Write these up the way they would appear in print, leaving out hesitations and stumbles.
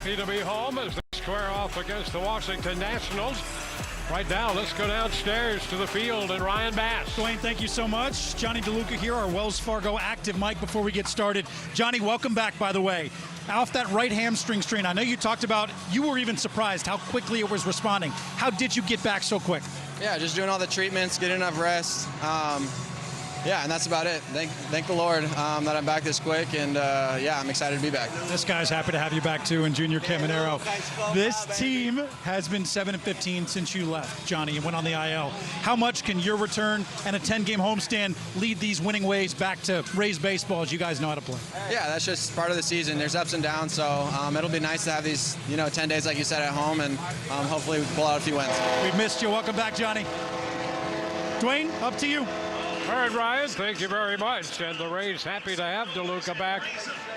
happy to be home as they square off against the Washington Nationals. Right now, let's go downstairs to the field and Ryan Bass. Dwayne, thank you so much. Johnny DeLuca here, our Wells Fargo active mic before we get started. Johnny, welcome back, by the way. Off that right hamstring strain, I know you talked about, you were even surprised how quickly it was responding. How did you get back so quick? Yeah, just doing all the treatments, getting enough rest. Yeah, and that's about it. Thank the Lord that I'm back this quick, and yeah, I'm excited to be back. This guy's happy to have you back too, and Junior Caminero. This team has been 7-15 since you left, Johnny, and went on the IL. How much can your return and a 10-game homestand lead these winning ways back to Rays baseball as you guys know how to play? Yeah, that's just part of the season. There's ups and downs, so it'll be nice to have these, 10 days like you said at home, and hopefully we pull out a few wins. We've missed you. Welcome back, Johnny. Dwayne, up to you. All right, Ryan, thank you very much. And the Rays happy to have DeLuca back.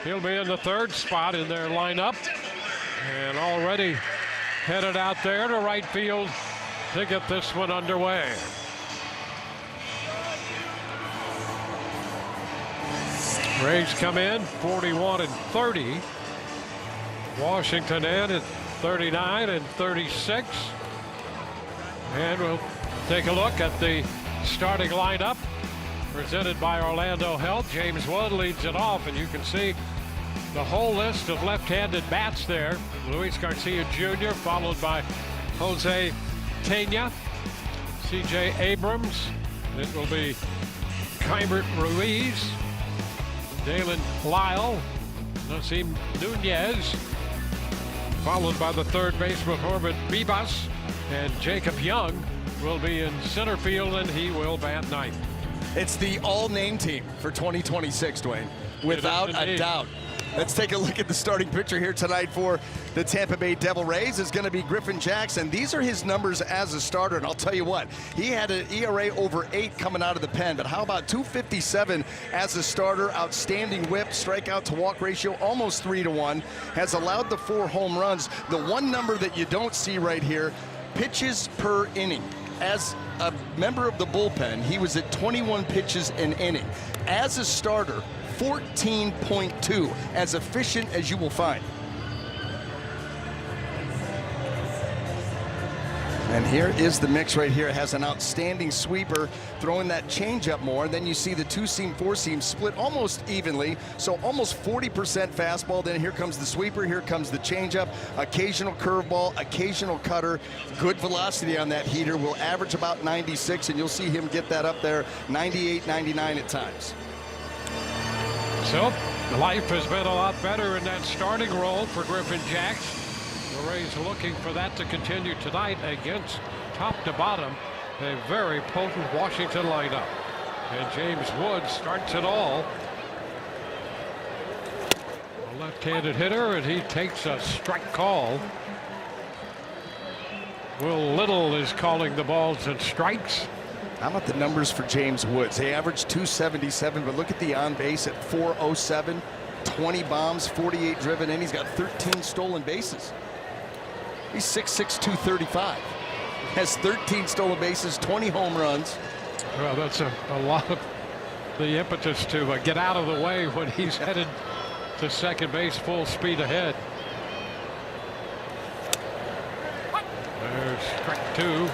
He'll be in the third spot in their lineup. And already headed out there to right field to get this one underway. Rays come in 41-30. Washington in at 39-36. And we'll take a look at the starting lineup presented by Orlando Health. James Wood leads it off, and you can see the whole list of left-handed bats there. Luis Garcia Jr., followed by Jose Tena, C.J. Abrams. It will be Keibert Ruiz, Dalen Lyle, Nasim Nunez, followed by the third baseman Corbin Bibas, and Jacob Young will be in center field, and he will bat ninth. It's the all-name team for 2026, Dwayne, without a doubt. Let's take a look at the starting pitcher here tonight for the Tampa Bay Devil Rays. Is going to be Griffin Jackson. These are his numbers as a starter, and I'll tell you what, he had an ERA over 8 coming out of the pen, but how about 257 as a starter? Outstanding whip, strikeout to walk ratio, almost 3-1, has allowed the 4 home runs. The one number that you don't see right here, pitches per inning. As a member of the bullpen, he was at 21 pitches an inning. As a starter, 14.2, as efficient as you will find. And here is the mix right here. It has an outstanding sweeper, throwing that changeup more. Then you see the 2-seam, 4-seam split almost evenly. So almost 40% fastball. Then here comes the sweeper. Here comes the changeup. Occasional curveball, occasional cutter. Good velocity on that heater. Will average about 96, and you'll see him get that up there, 98, 99 at times. So life has been a lot better in that starting role for Griffin Jackson. The Rays looking for that to continue tonight against top to bottom a very potent Washington lineup. And James Wood starts it all. A left-handed hitter, and he takes a strike call. Will Little is calling the balls and strikes. How about the numbers for James Woods? They averaged 277, but look at the on base at 407, 20 bombs, 48 driven in. He's got 13 stolen bases. He's 6'6", 235. Has 13 stolen bases, 20 home runs. Well, that's a lot of the impetus to get out of the way when he's headed to second base full speed ahead. There's strike 2.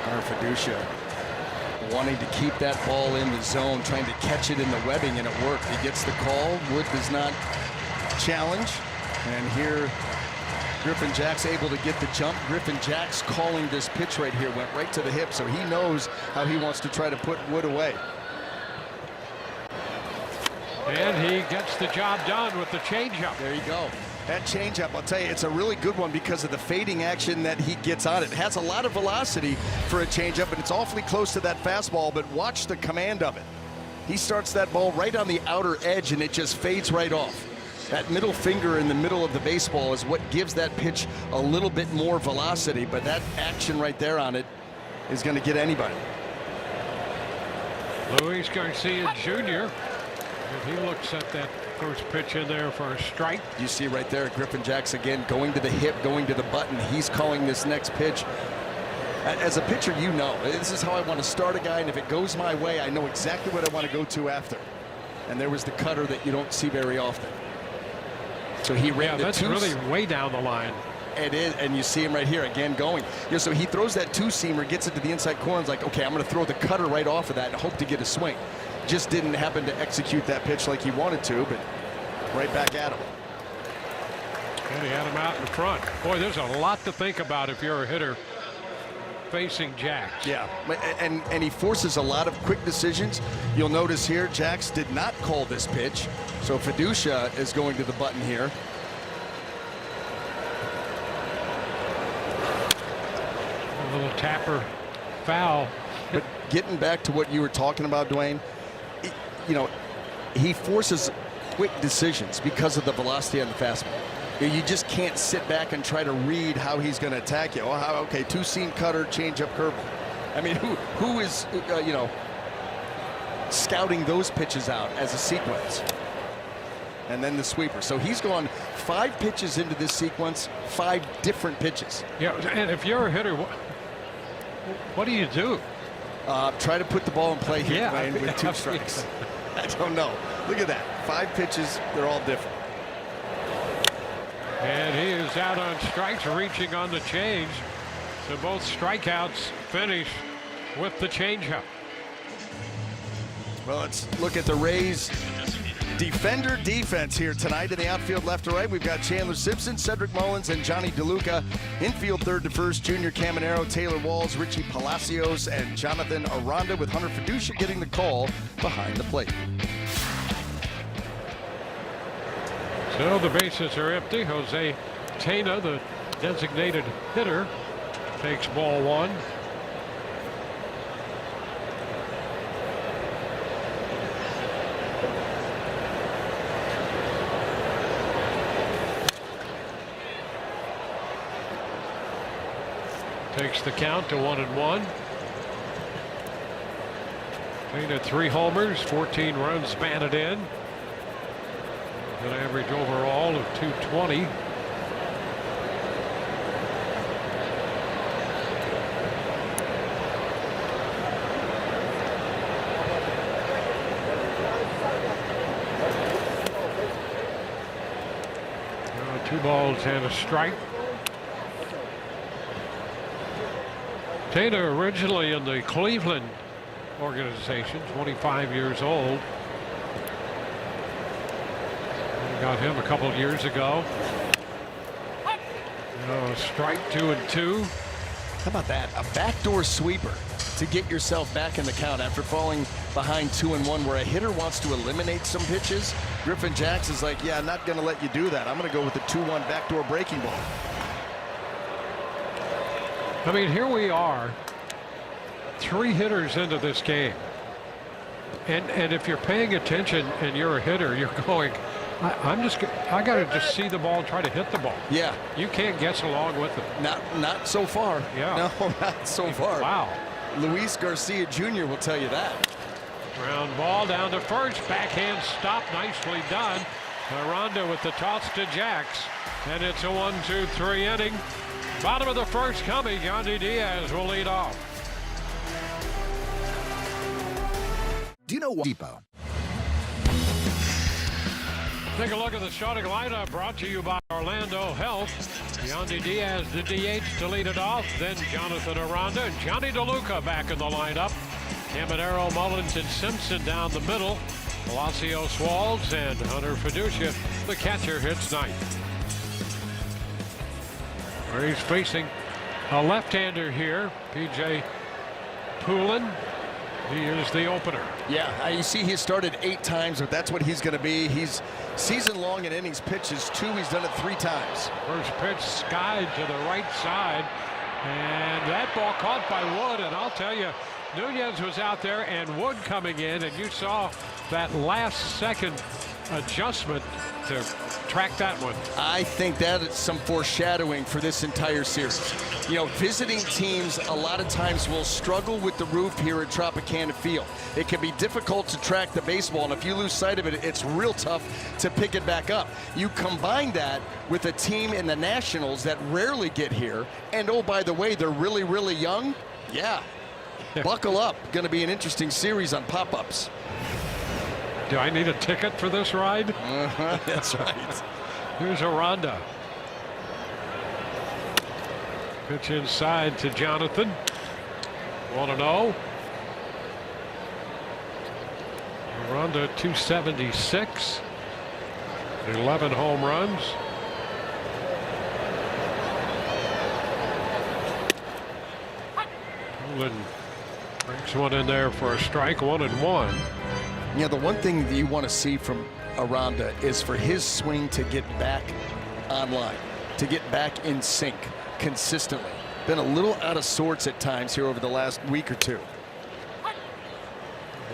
Fiducia wanting to keep that ball in the zone, trying to catch it in the webbing, and it worked. He gets the call. Wood does not challenge. And here Griffin Jack's able to get the jump. Griffin Jack's calling this pitch right here. Went right to the hip, so he knows how he wants to try to put Wood away. And he gets the job done with the changeup. There you go. That changeup, I'll tell you, it's a really good one because of the fading action that he gets on it. It has a lot of velocity for a changeup, and it's awfully close to that fastball, but watch the command of it. He starts that ball right on the outer edge, and it just fades right off. That middle finger in the middle of the baseball is what gives that pitch a little bit more velocity, but that action right there on it is going to get anybody. Luis Garcia Jr. And he looks at that first pitch in there for a strike. You see right there, Griffin Jackson again going to the hip, going to the button. He's calling this next pitch. As a pitcher, you know, this is how I want to start a guy, and if it goes my way, I know exactly what I want to go to after. And there was the cutter that you don't see very often. So he ran Yeah, the that's really way down the line. It is, and you see him right here again going. Yeah, so he throws that two-seamer, gets it to the inside corner, and is like, okay, I'm going to throw the cutter right off of that and hope to get a swing. Just didn't happen to execute that pitch like he wanted to, but right back at him. And he had him out in front. Boy, there's a lot to think about if you're a hitter facing Jax. Yeah, and he forces a lot of quick decisions. You'll notice here, Jax did not call this pitch, so Fiducia is going to the button here. A little tapper foul. But getting back to what you were talking about, Dwayne, you know, he forces quick decisions because of the velocity on the fastball. You just can't sit back and try to read how he's going to attack you. Oh, okay, two-seam cutter, change-up curveball. I mean, who is, you know, scouting those pitches out as a sequence? And then the sweeper. So he's gone 5 pitches into this sequence, 5 different pitches. Yeah, and if you're a hitter, what do you do? Try to put the ball in play here, Yeah, Dwayne, with 2 strikes. I don't know. Look at that. 5 pitches, they're all different. And he is out on strikes, reaching on the change. So both strikeouts finish with the changeup. Well, let's look at the Rays defender defense here tonight in the outfield left to right. We've got Chandler Simpson, Cedric Mullins, and Johnny DeLuca. Infield third to first, Junior Caminero, Taylor Walls, Richie Palacios, and Jonathan Aranda, with Hunter Fiducia getting the call behind the plate. So the bases are empty. Jose Tena, the designated hitter, takes ball 1. Takes the count to 1-1. Tena 3 homers, 14 runs batted in. An average overall of 220. Now 2 balls and a strike. Tena originally in the Cleveland organization, 25 years old. Got him a couple years ago. Strike 2-2. How about that? A backdoor sweeper to get yourself back in the count after falling behind 2-1, where a hitter wants to eliminate some pitches. Griffin Jax is like, yeah, I'm not going to let you do that. I'm going to go with the 2-1 backdoor breaking ball. I mean, here we are, 3 hitters into this game. And if you're paying attention and you're a hitter, you're going, I got to just see the ball and try to hit the ball. Yeah. You can't guess along with it. Not so far. Yeah. No, not so far. Wow. Luis Garcia Jr. will tell you that. Ground ball down to first. Backhand stop. Nicely done. Aranda with the toss to Jax. And it's a 1-2-3 inning. Bottom of the first coming. Yandy Diaz will lead off. Do you know what? Depot. Take a look at the starting lineup, brought to you by Orlando Health. Yandy Diaz, the DH, to lead it off. Then Jonathan Aranda and Johnny DeLuca back in the lineup. Caminero, Mullins, and Simpson down the middle. Palacios, Walls, and Hunter Fiducia, the catcher, hits ninth. Where he's facing a left-hander here, P.J. Poulin. He is the opener. Yeah, you see he started 8 times, but that's what he's going to be. He's season-long in innings pitches 2. He's done it 3 times. First pitch skied to the right side, and that ball caught by Wood. And I'll tell you, Nunez was out there and Wood coming in, and you saw that last-second adjustment to track that one. I think that is some foreshadowing for this entire series. You know, visiting teams a lot of times will struggle with the roof here at Tropicana Field. It can be difficult to track the baseball, and if you lose sight of it, it's real tough to pick it back up. You combine that with a team in the Nationals that rarely get here, and oh, by the way, they're really, really young. Yeah, buckle up. Going to be an interesting series on pop-ups. Do I need a ticket for this ride? That's right. Here's Aranda. Pitch inside to Jonathan. 1-0. Aranda 276. 11 home runs. Poulin brings one in there for a strike. 1-1. Yeah, the one thing that you want to see from Aranda is for his swing to get back online, to get back in sync consistently. Been a little out of sorts at times here over the last week or two.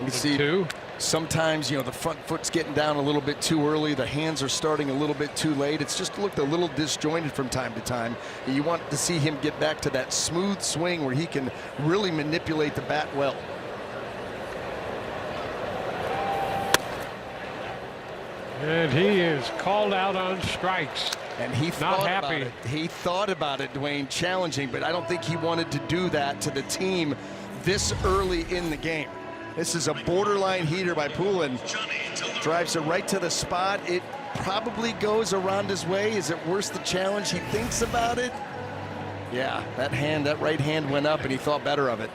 You see sometimes, you know, the front foot's getting down a little bit too early. The hands are starting a little bit too late. It's just looked a little disjointed from time to time. You want to see him get back to that smooth swing where he can really manipulate the bat well. And he is called out on strikes. And he Not thought happy. about it. He thought about it, Dwayne, challenging, but I don't think he wanted to do that to the team this early in the game. This is a borderline heater by Poulin. Drives it right to the spot. It probably goes Aranda's way. Is it worth the challenge? He thinks about it. Yeah, that right hand went up, and he thought better of it.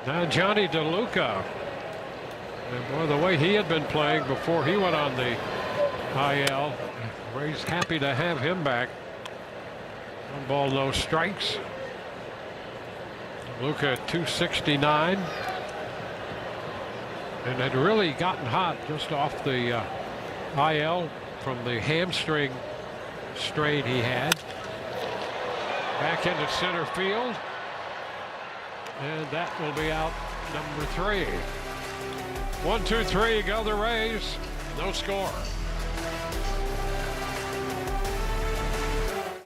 Now Johnny DeLuca. And boy, the way he had been playing before he went on the IL, Ray's happy to have him back. 1 ball, no strikes. DeLuca at 269. And had really gotten hot just off the IL from the hamstring strain he had. Back into center field. And that will be out number 3. 1, 2, 3 go the Rays. No score.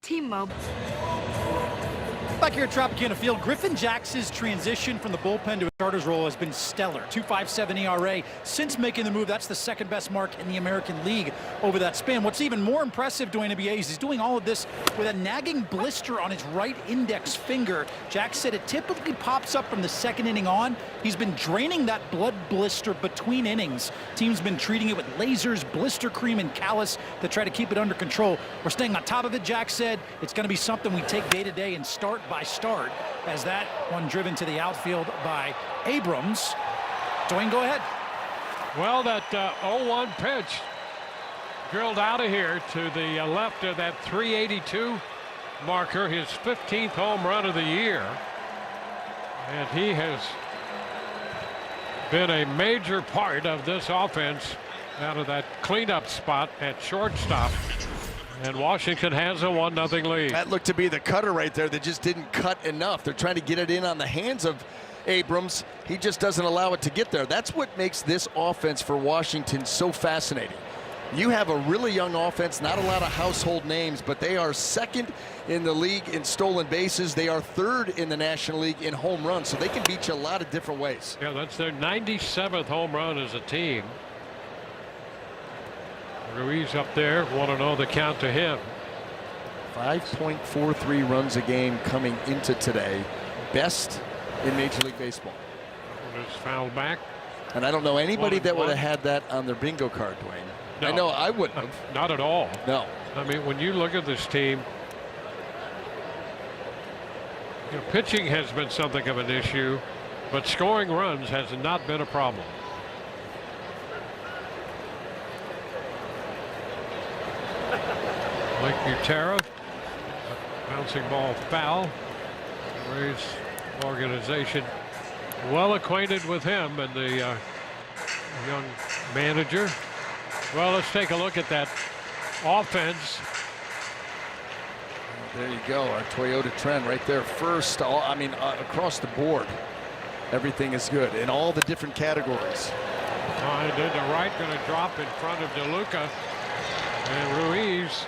T-Mobile. Back here at Tropicana Field, Griffin Jax's transition from the bullpen to a starter's role has been stellar. 2.57 ERA since making the move. That's the second best mark in the American League over that span. What's even more impressive, Dwayne ABA, is he's doing all of this with a nagging blister on his right index finger. Jax said it typically pops up from the second inning on. He's been draining that blood blister between innings. Team's been treating it with lasers, blister cream, and callus to try to keep it under control. We're staying on top of it, Jax said. It's going to be something we take day to day and start by start, as that one driven to the outfield by Abrams. Dwayne, go ahead. Well, that 0-1 pitch drilled out of here to the left of that 382 marker, his 15th home run of the year. And he has been a major part of this offense out of that cleanup spot at shortstop. And Washington has a 1-0 lead. That looked to be the cutter right there that just didn't cut enough. They're trying to get it in on the hands of Abrams. He just doesn't allow it to get there. That's what makes this offense for Washington so fascinating. You have a really young offense, not a lot of household names, but they are second in the league in stolen bases. They are third in the National League in home runs, so they can beat you a lot of different ways. Yeah, that's their 97th home run as a team. Ruiz up there, 1-0 the count to him. 5.43 runs a game coming into today. Best in Major League Baseball. It's fouled back. And I don't know anybody that would 1-1. have had that on their bingo card, Dwayne. No. I know I wouldn't have. Not at all. No. I mean, when you look at this team, you know, pitching has been something of an issue, but scoring runs has not been a problem. Mike Butera, bouncing ball foul. Rays organization well acquainted with him and the young manager. Well, let's take a look at that offense. There you go, our Toyota trend right there. First, across the board, everything is good in all the different categories. And then the right going to drop in front of DeLuca. And Ruiz,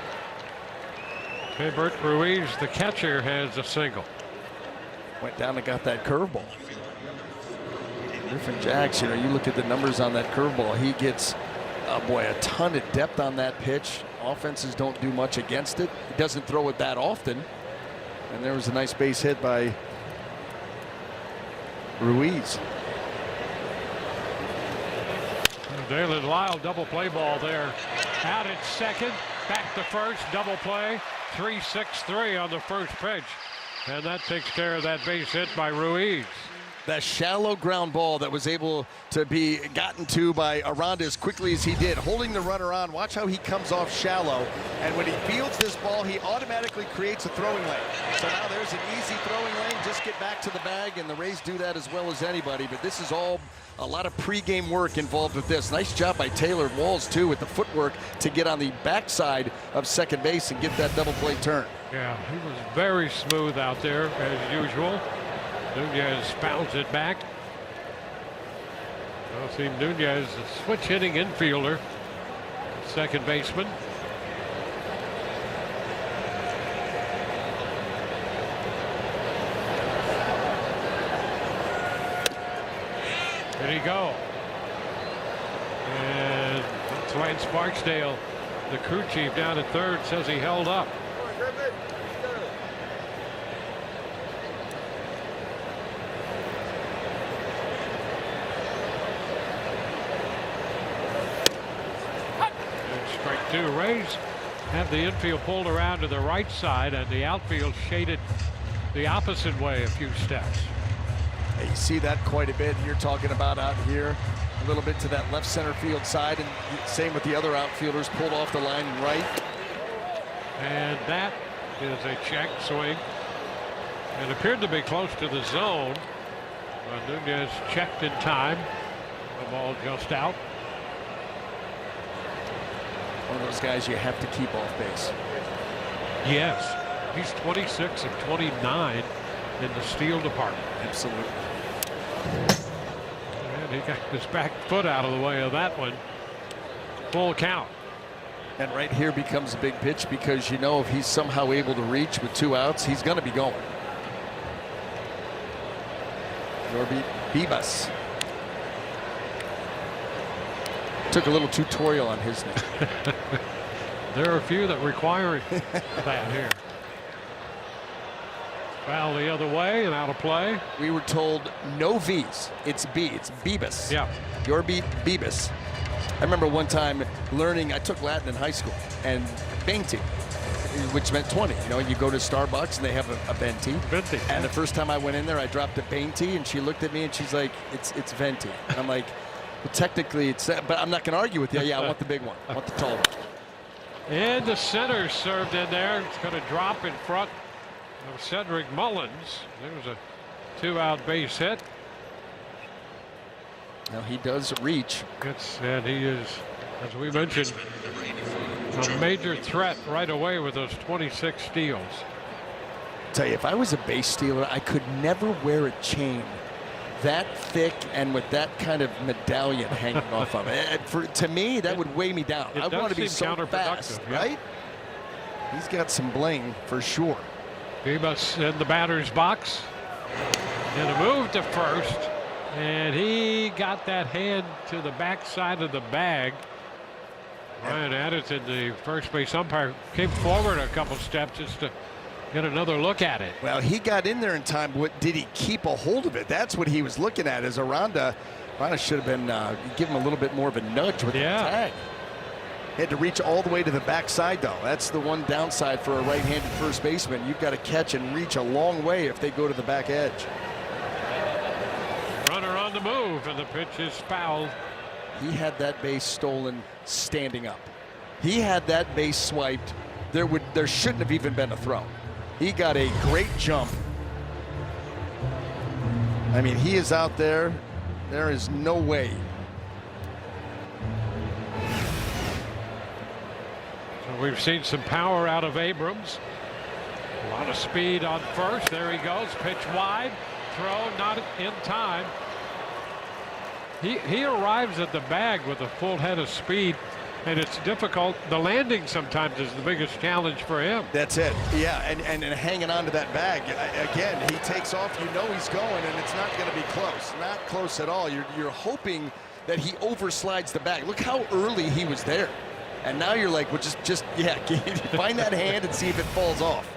Bert Ruiz, the catcher, has a single. Went down and got that curveball. Griffin Jax, you look at the numbers on that curveball. He gets, a ton of depth on that pitch. Offenses don't do much against it. He doesn't throw it that often. And there was a nice base hit by Ruiz. Dalen Lyle double play ball there. Out at second. back to first, double play, 3-6-3 on the first pitch. And that takes care of that base hit by Ruiz. That shallow ground ball that was able to be gotten to by Aranda as quickly as he did, holding the runner on. Watch how he comes off shallow, and when he fields this ball, he automatically creates a throwing lane. So now there's an easy throwing lane. Just get back to the bag, and the Rays do that as well as anybody. But this is all a lot of pregame work involved with this. Nice job by Taylor Walls, too, with the footwork to get on the backside of second base and get that double play turn. Yeah, he was very smooth out there, as usual. Nunez bounds it back. Team Nunez, a switch hitting infielder, second baseman. There you go. And that's Lance Barksdale, the crew chief down at third, says he held up. Strike two. Rays have the infield pulled around to the right side and the outfield shaded the opposite way a few steps. You see that quite a bit. You're talking about out here a little bit to that left center field side, and same with the other outfielders pulled off the line and right. And that is a check swing. It appeared to be close to the zone. Nunez checked in time. The ball just out. One of those guys you have to keep off base. Yes, he's 26 of 29 in the steal department. Absolutely. And he got his back foot out of the way of that one. Full count. And right here becomes a big pitch, because you know if he's somehow able to reach with 2 outs, he's going to be going. Yorby Bibas took a little tutorial on his name. There are a few that require that here. Foul the other way and out of play. We were told no V's. It's B. It's Bibas. Yeah. Yorby Bibas. I remember one time learning, I took Latin in high school, and Venti, which meant 20. You know, you go to Starbucks and they have a Venti. Venti. And the first time I went in there, I dropped a Venti, and she looked at me and she's like, it's Venti. And I'm like, well, technically it's that, but I'm not going to argue with you. Yeah, I want the big one. I want the tall one. And the center served in there. It's going to drop in front of Cedric Mullins. There's a 2-out base hit. Now he does reach. And he is, as we mentioned, a major threat right away with those 26 steals. Tell you, if I was a base stealer, I could never wear a chain that thick and with that kind of medallion hanging off of it. To me, that would weigh me down. I want to be so fast, right? He's got some bling for sure. Bibas in the batter's box. And a move to first. And he got that hand to the backside of the bag. Ryan Addison, the first base umpire, came forward a couple steps just to get another look at it. Well, he got in there in time. What did he keep a hold of it? That's what he was looking at. As Aranda should have been give him a little bit more of a nudge with the tag. Had to reach all the way to the backside, though. That's the one downside for a right-handed first baseman. You've got to catch and reach a long way if they go to the back edge. Runner on the move, and the pitch is fouled. He had that base stolen standing up. He had that base swiped. There shouldn't have even been a throw. He got a great jump. I mean, he is out there. There is no way. So we've seen some power out of Abrams. A lot of speed on first. There he goes. Pitch wide. Throw not in time. He arrives at the bag with a full head of speed, and it's difficult. The landing sometimes is the biggest challenge for him. That's it. Yeah, and hanging on to that bag. Again, he takes off. You know he's going, and it's not going to be close. Not close at all. You're hoping that he overslides the bag. Look how early he was there. And now you're like, well, just find that hand and see if it falls off.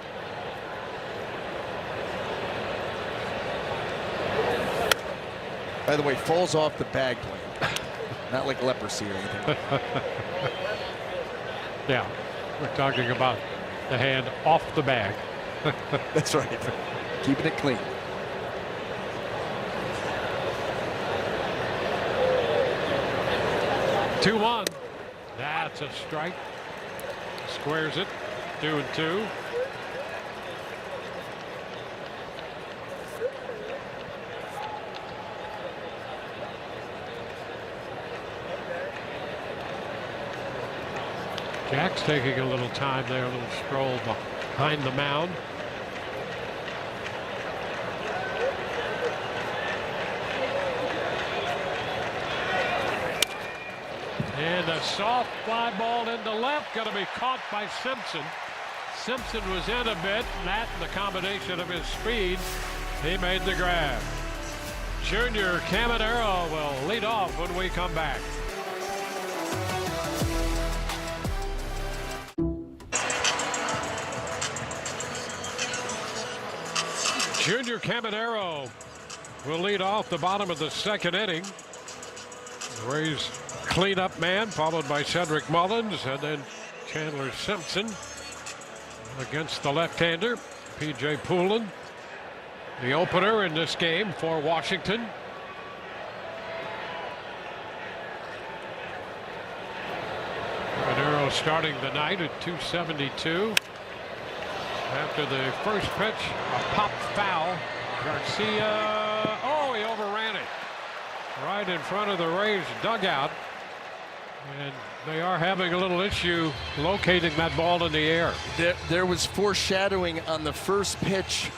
By the way, falls off the bag plane. Not like leprosy or anything. Yeah. We're talking about the hand off the bag. That's right. Keeping it clean. Two one. That's a strike. Squares it. 2-2. Jack's taking a little time there, a little stroll behind the mound. And a soft fly ball into left, going to be caught by Simpson. Simpson was in a bit, and that and the combination of his speed, he made the grab. Junior Caminero will lead off when we come back. Junior Caminero will lead off the bottom of the second inning. The Rays cleanup man, followed by Cedric Mullins, and then Chandler Simpson against the left-hander, P.J. Poulin. The opener in this game for Washington. Caminero starting the night at 272. After the first pitch, a pop foul. Garcia, oh, he overran it right in front of the Rays dugout. And they are having a little issue locating that ball in the air. There was foreshadowing on the first pitch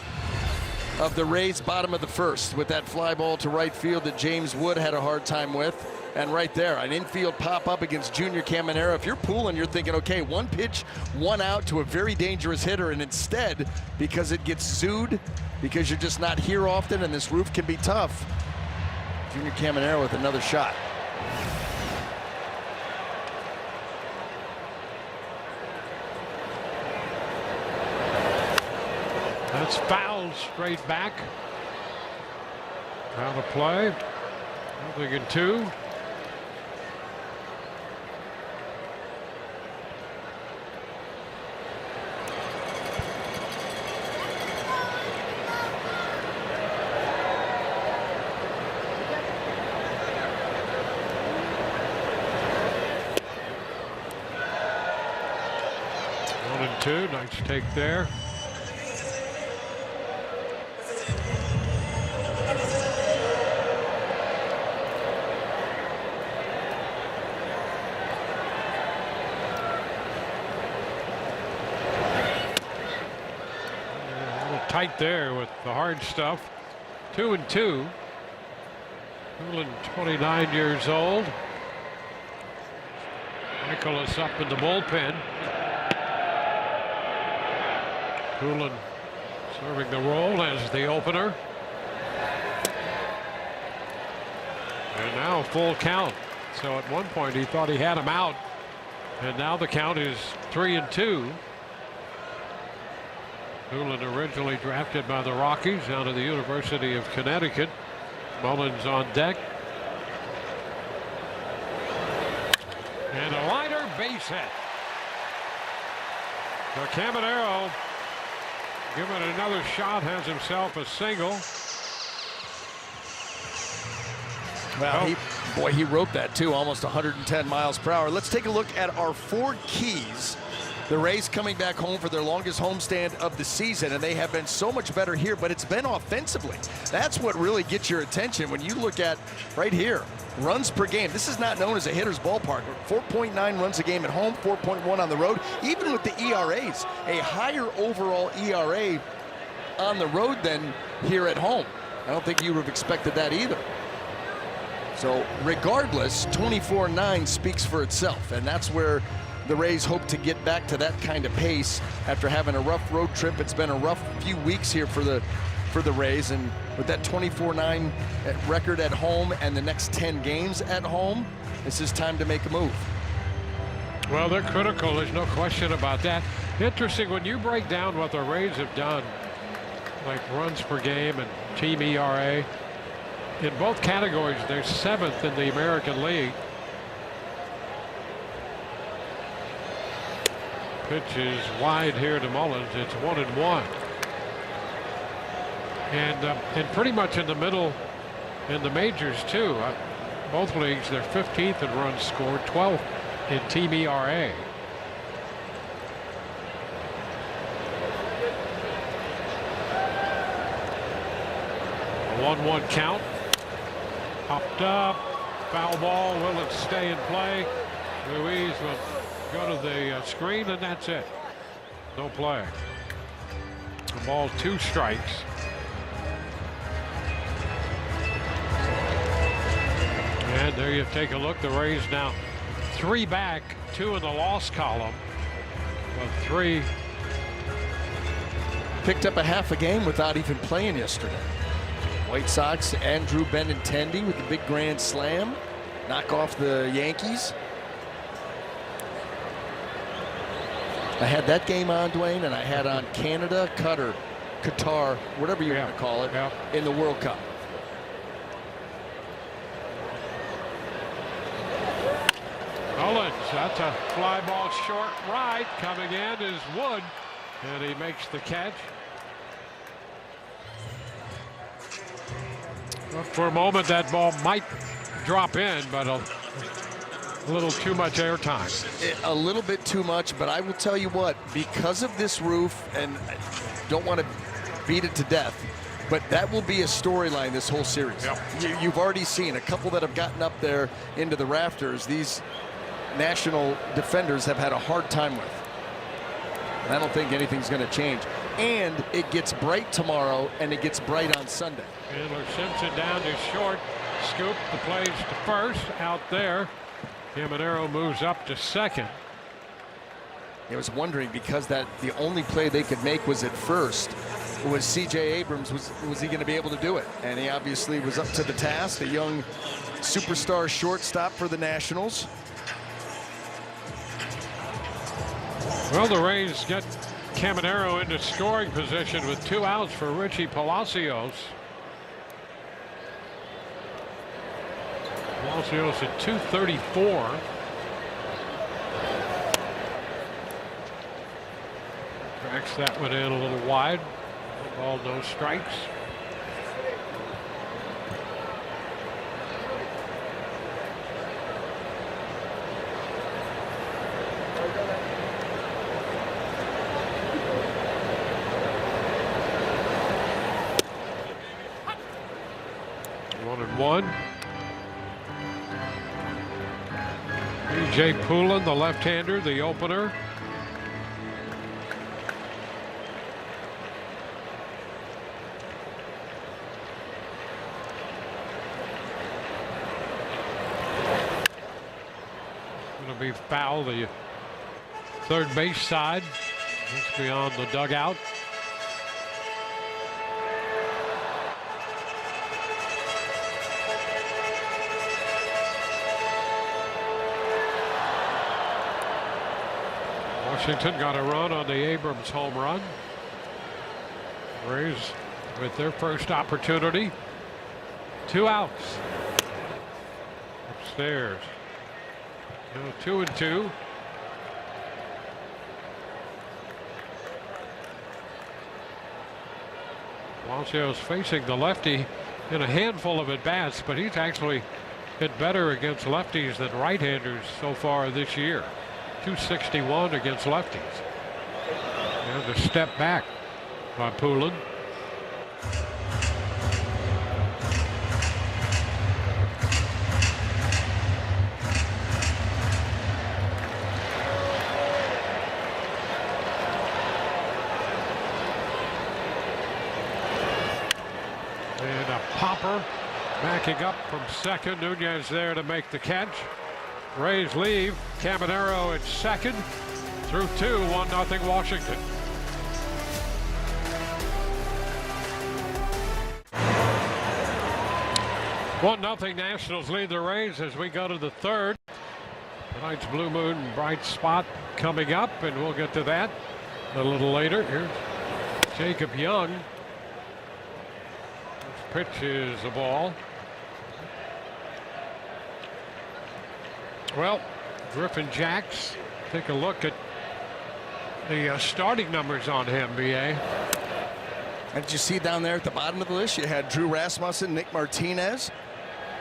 of the Rays' bottom of the first with that fly ball to right field that James Wood had a hard time with. And right there, an infield pop-up against Junior Caminero. If you're Poulin, you're thinking, okay, one pitch, one out to a very dangerous hitter. And instead, because it gets zooed, because you're just not here often and this roof can be tough, Junior Caminero with another shot. That's fouled straight back. Out of play. Nothing in two. One and two. Nice take there. Tight there with the hard stuff. 2-2. Poulin, 29 years old. Nicholas up in the bullpen. Poulin serving the role as the opener. And now full count. So at one point he thought he had him out. And now the count is 3-2. Poulin originally drafted by the Rockies out of the University of Connecticut. Mullins on deck. And a liner base hit. So Caminero, given another shot, has himself a single. Well, he wrote that too, almost 110 miles per hour. Let's take a look at our four keys. The Rays coming back home for their longest homestand of the season, and they have been so much better here, but it's been offensively. That's what really gets your attention when you look at right here, runs per game. This is not known as a hitter's ballpark. 4.9 runs a game at home, 4.1 on the road. Even with the ERAs, a higher overall ERA on the road than here at home. I don't think you would have expected that either. So regardless, 24-9 speaks for itself, and that's where the Rays hope to get back to that kind of pace after having a rough road trip. It's been a rough few weeks here for the Rays, and with that 24-9 record at home and the next 10 games at home, this is time to make a move. Well, they're critical. There's no question about that. Interesting when you break down what the Rays have done, like runs per game and team ERA. In both categories, they're 7th in the American League. Pitch is wide here to Mullins. It's 1-1. And pretty much in the middle in the majors too. Both leagues, they're 15th in runs scored, 12th in team ERA. A 1-1 count. Popped up. Foul ball. Will it stay in play? Ruiz will go to the screen, and that's it. No play. The ball, 2 strikes. And there you take a look. The Rays now 3 back, 2 in the loss column. Well, 3. Picked up a half a game without even playing yesterday. White Sox, Andrew Benintendi with the big grand slam. Knock off the Yankees. I had that game on, Dwayne, and I had on Canada, Qatar, whatever you want to call it, in the World Cup. Mullins, that's a fly ball short right. Coming in is Wood, and he makes the catch. Well, for a moment, that ball might drop in, but a little too much airtime. A little bit too much, but I will tell you what, because of this roof, and I don't want to beat it to death, but that will be a storyline this whole series. Yep. You've already seen a couple that have gotten up there into the rafters. These national defenders have had a hard time with. And I don't think anything's going to change. And it gets bright tomorrow, and it gets bright on Sunday. Chandler Simpson down to short. Scoop the plays to first. Out there. Caminero moves up to second. I was wondering, because that the only play they could make was at first, was C.J. Abrams. Was he going to be able to do it? And he obviously was up to the task. A young superstar shortstop for the Nationals. Well, the Rays get Caminero into scoring position with 2 outs for Richie Palacios. Palacios at 234. Tracks that one in a little wide. Ball, no strikes. One. B.J. Poulin, the left-hander, the opener. Going to be foul, the third base side. Just beyond the dugout. Washington got a run on the Abrams home run. Rays with their first opportunity. 2 outs. Upstairs. 2-2. Palacios facing the lefty in a handful of at-bats, but he's actually hit better against lefties than right-handers so far this year. 261 against lefties. And a step back by Poulin. And a popper backing up from second. Nunez there to make the catch. Rays leave. Caminero at second. Through 2, 1-0 Washington. One nothing Nationals lead the Rays as we go to the third. Tonight's Blue Moon bright spot coming up, and we'll get to that a little later. Here's Jacob Young. This pitch is a ball. Well, Griffin Jacks, take a look at the starting numbers on him, BA. And did you see down there at the bottom of the list? You had Drew Rasmussen, Nick Martinez.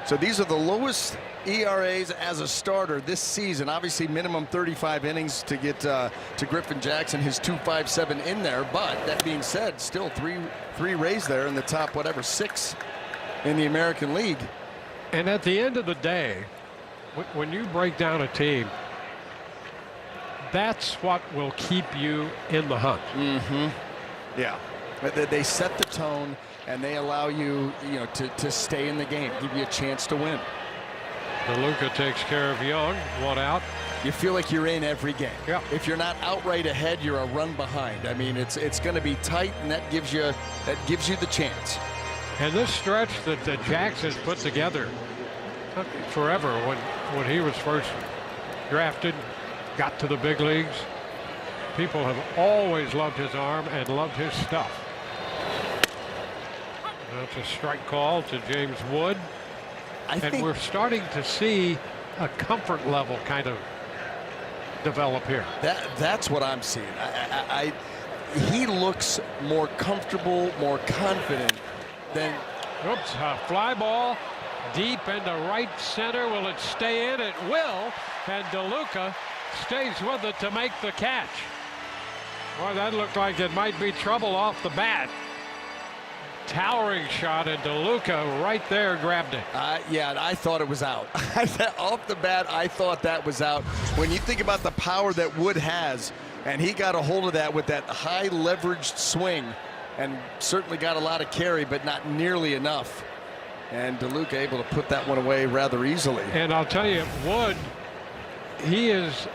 So these are the lowest ERAs as a starter this season. Obviously, minimum 35 innings to get to Griffin Jackson, his 2.57 in there. But that being said, still three Rays there in the top, whatever, 6 in the American League. And at the end of the day, when you break down a team, that's what will keep you in the hunt. Yeah, they set the tone and they allow you, to stay in the game, give you a chance to win. DeLuca takes care of Young, 1 out. You feel like you're in every game. Yeah. If you're not outright ahead, you're a run behind. I mean, it's going to be tight, and that gives you the chance. And this stretch that Jackson's put together took forever when he was first drafted, got to the big leagues. People have always loved his arm and loved his stuff. That's a strike call to James Wood. And we're starting to see a comfort level kind of develop here. That's what I'm seeing. He looks more comfortable, more confident than. Oops, a fly ball deep into right center. Will it stay in? It will. And DeLuca stays with it to make the catch. Boy, that looked like it might be trouble off the bat. Towering shot, and DeLuca right there grabbed it. Yeah, I thought it was out. Off the bat, I thought that was out. When you think about the power that Wood has, and he got a hold of that with that high leveraged swing, and certainly got a lot of carry, but not nearly enough. And DeLuca able to put that one away rather easily. And I'll tell you, Wood, he is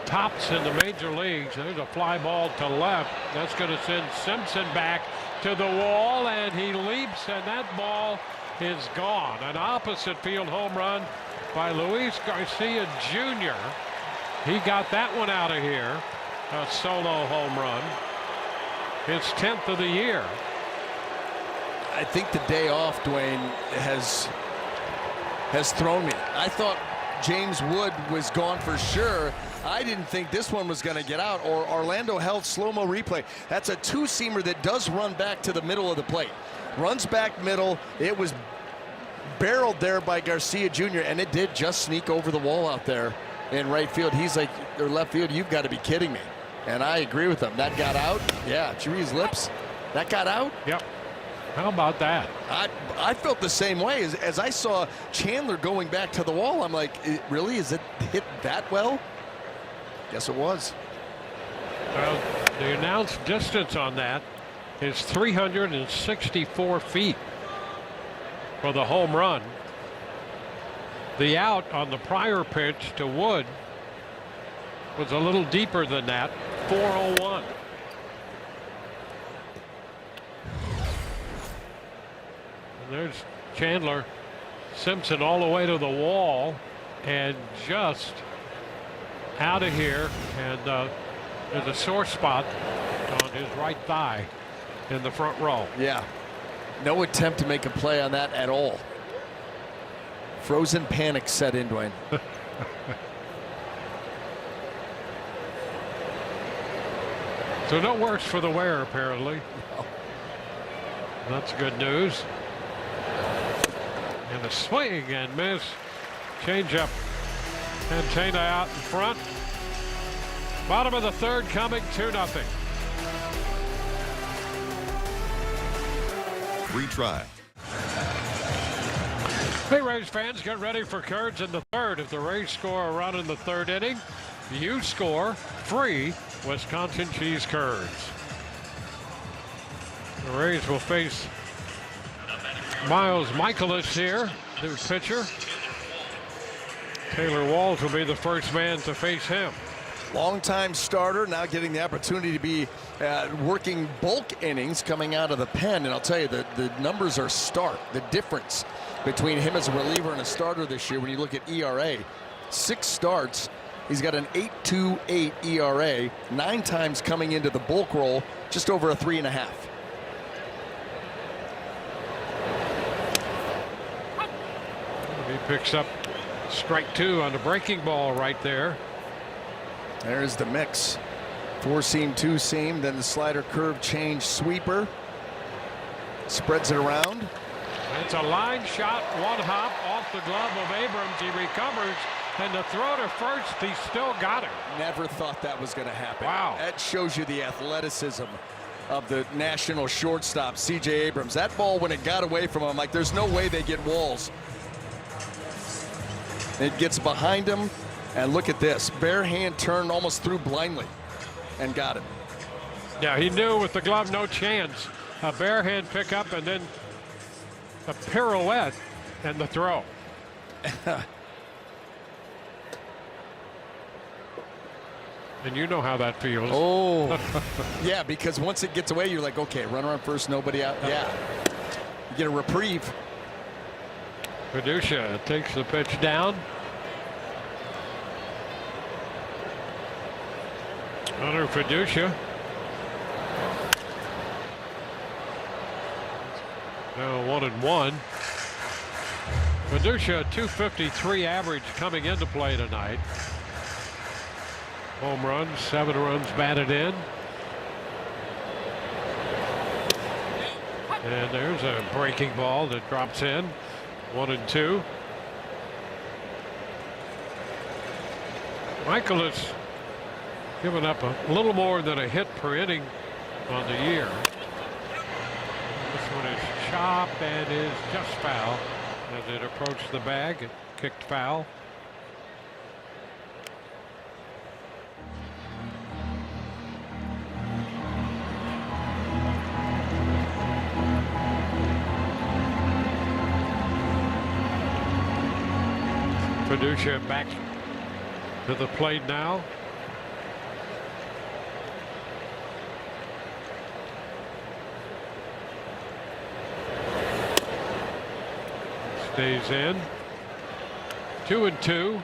tops in the major leagues. There's a fly ball to left. That's going to send Simpson back to the wall, and he leaps, and that ball is gone. An opposite field home run by Luis Garcia Jr. He got that one out of here. A solo home run. His 10th of the year. I think the day off, Dwayne, has thrown me. I thought James Wood was gone for sure. I didn't think this one was going to get out. Or Orlando held slow-mo replay. That's a two-seamer that does run back to the middle of the plate. Runs back middle. It was barreled there by Garcia Jr., and it did just sneak over the wall out there in right field. He's like, or left field, you've got to be kidding me. And I agree with him. That got out. Yeah, chew his lips. That got out. Yep. How about that? I felt the same way as I saw Chandler going back to the wall. I'm like, really? Is it hit that well? Guess it was. Well, the announced distance on that is 364 feet for the home run. The out on the prior pitch to Wood was a little deeper than that, 401. And there's Chandler. Simpson all the way to the wall and just out of here, and there's a sore spot on his right thigh in the front row. Yeah, no attempt to make a play on that at all. Frozen panic set in, Dwayne. So no worse for the wearer, apparently. No. That's good news. And a swing and miss. Changeup. Antena out in front. Bottom of the third coming, 2-0. Retry. Hey, Rays fans, get ready for Curds in the third. If the Rays score a run in the third inning, you score free Wisconsin cheese curds. The Rays will face Miles Michaelis here, new pitcher. Taylor Walls will be the first man to face him. Longtime starter, now getting the opportunity to be working bulk innings coming out of the pen. And I'll tell you, the numbers are stark. The difference between him as a reliever and a starter this year, when you look at ERA, 6 starts, he's got an 8.28 ERA, 9 times coming into the bulk role, just over a 3.5. He picks up strike 2 on the breaking ball right there. There's the mix 4-seam, 2-seam, then the slider curve change sweeper. Spreads it around. It's a line shot, one hop off the glove of Abrams. He recovers, and the throw to first, he still got it. Never thought that was going to happen. Wow. That shows you the athleticism of the national shortstop, C.J. Abrams. That ball, when it got away from him, like there's no way they get walls. It gets behind him, and look at this. Bare hand turn almost through blindly and got it. Yeah, he knew with the glove, no chance. A bare hand pickup and then a pirouette and the throw. And you know how that feels. Oh, yeah, because once it gets away, you're like, okay, run around first, nobody out. Yeah, you get a reprieve. Fiducia takes the pitch down. Hunter Fiducia. Now 1-1. Fiducia, 253 average coming into play tonight. Home runs, 7 runs batted in. And there's a breaking ball that drops in. 1-2. Michael has given up a little more than a hit per inning on the year. This one is chopped and is just foul as it approached the bag. It kicked foul. Fiducia back to the plate now. Stays in. 2-2.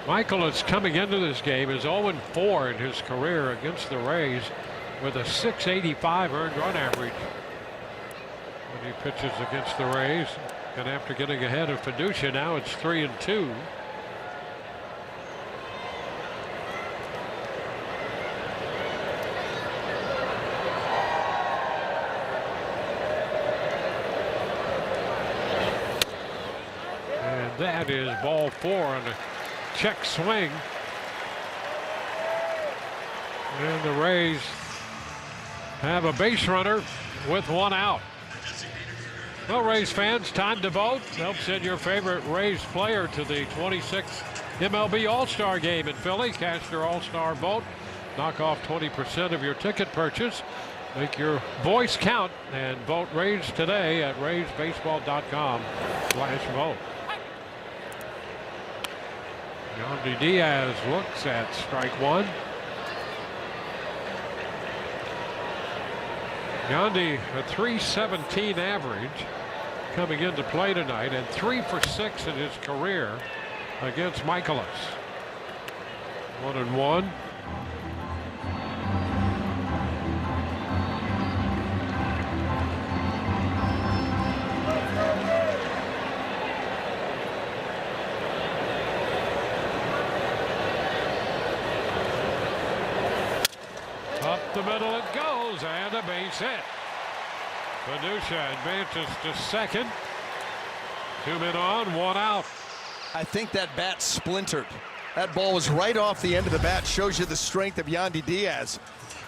Michael is coming into this game is 0-4 in his career against the Rays with a .685 earned run average when he pitches against the Rays. And after getting ahead of Fiducia, now it's 3-2. And that is ball 4 on a check swing. And the Rays have a base runner with 1 out. Well, Rays fans, time to vote. Help send your favorite Rays player to the 26th MLB All-Star Game in Philly. Cast your All-Star vote. Knock off 20% of your ticket purchase. Make your voice count and vote Rays today at RaysBaseball.com/vote. Yandy Diaz looks at strike 1. Yandy, a .317 average coming into play tonight, and 3 for 6 in his career against Michaelis. 1-1. Up the middle it goes, and a base hit. Fiducia advances to second. 2 men on, 1 out. I think that bat splintered. That ball was right off the end of the bat. Shows you the strength of Yandy Diaz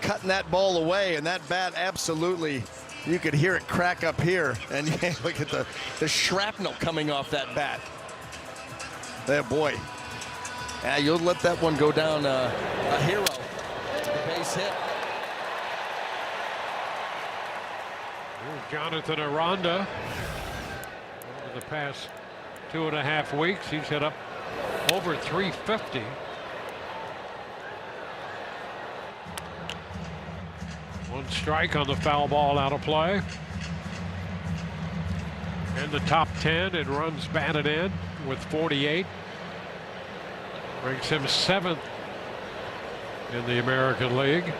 cutting that ball away, and that bat absolutely, you could hear it crack up here. And yeah, look at the shrapnel coming off that bat. Oh boy. Yeah, you'll let that one go down a hero. The base hit. Jonathan Aranda, over the past 2.5 weeks, he's hit up over .350. One strike on the foul ball out of play. In the top 10 in runs batted in with 48. Brings him 7th in the American League.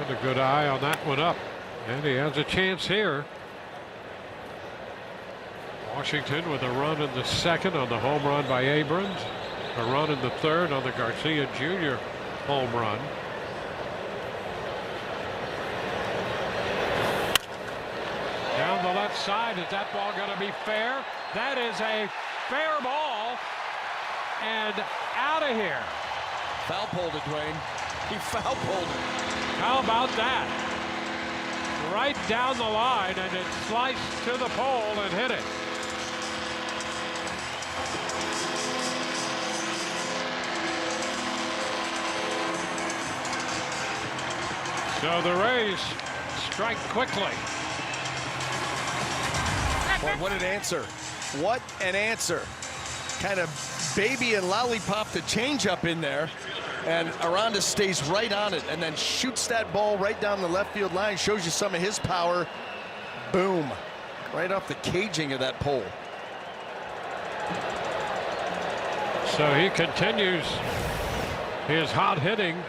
And a good eye on that one up. And he has a chance here. Washington with a run in the second on the home run by Abrams. A run in the third on the Garcia Jr. home run. Down the left side. Is that ball going to be fair? That is a fair ball. And out of here. Foul pulled it, Dwayne. He foul pulled it. How about that? Right down the line, and it sliced to the pole and hit it. So the Rays strike quickly. Boy, what an answer. What an answer. Kind of baby and lollipop the changeup in there. And Aranda stays right on it and then shoots that ball right down the left field line. Shows you some of his power. Boom. Right off the caging of that pole. So he continues his hot hitting.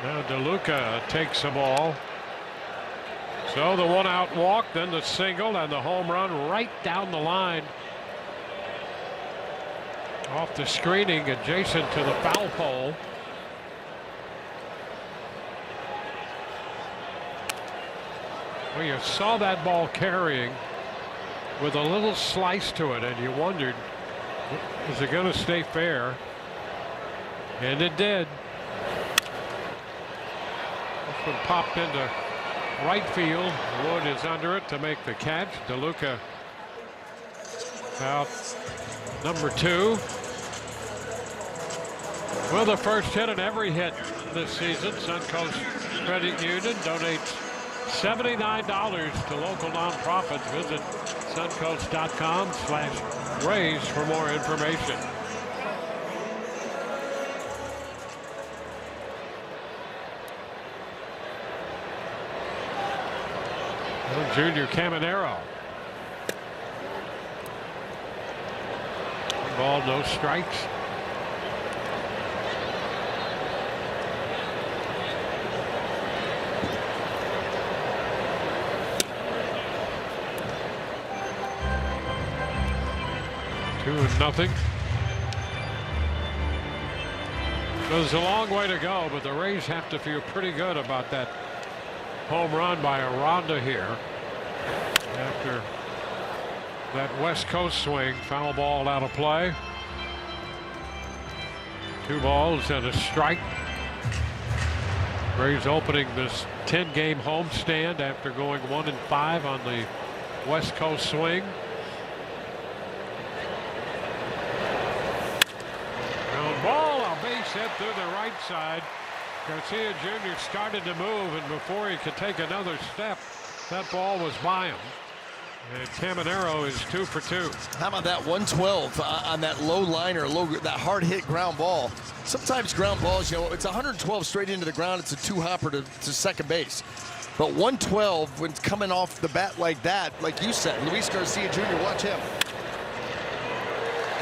Now DeLuca takes the ball. So the 1-out walk, then the single, and the home run right down the line. Off the screening adjacent to the foul pole. Well, you saw that ball carrying with a little slice to it, and you wondered, is it going to stay fair? And it did. This one popped into right field. Wood is under it to make the catch. DeLuca out number 2. Well, the first hit in every hit this season. Suncoast Credit Union donates $79 to local nonprofits. Visit suncoast.com/raise for more information. Junior Caminero. Ball, no strikes. Two and nothing. There's a long way to go, but the Rays have to feel pretty good about that home run by Aranda here. After that West Coast swing, foul ball out of play. 2 balls and a strike. Rays opening this 10-game homestand after going 1-5 on the West Coast swing. Ground ball, a base hit through the right side. Garcia Jr. started to move, and before he could take another step, that ball was by him. And Caminero is 2 for 2. How about that 112 on that low liner, that hard hit ground ball? Sometimes ground balls, you know, it's 112 straight into the ground. It's a 2-hopper to second base. But 112 when it's coming off the bat like that, like you said, Luis Garcia Jr., watch him.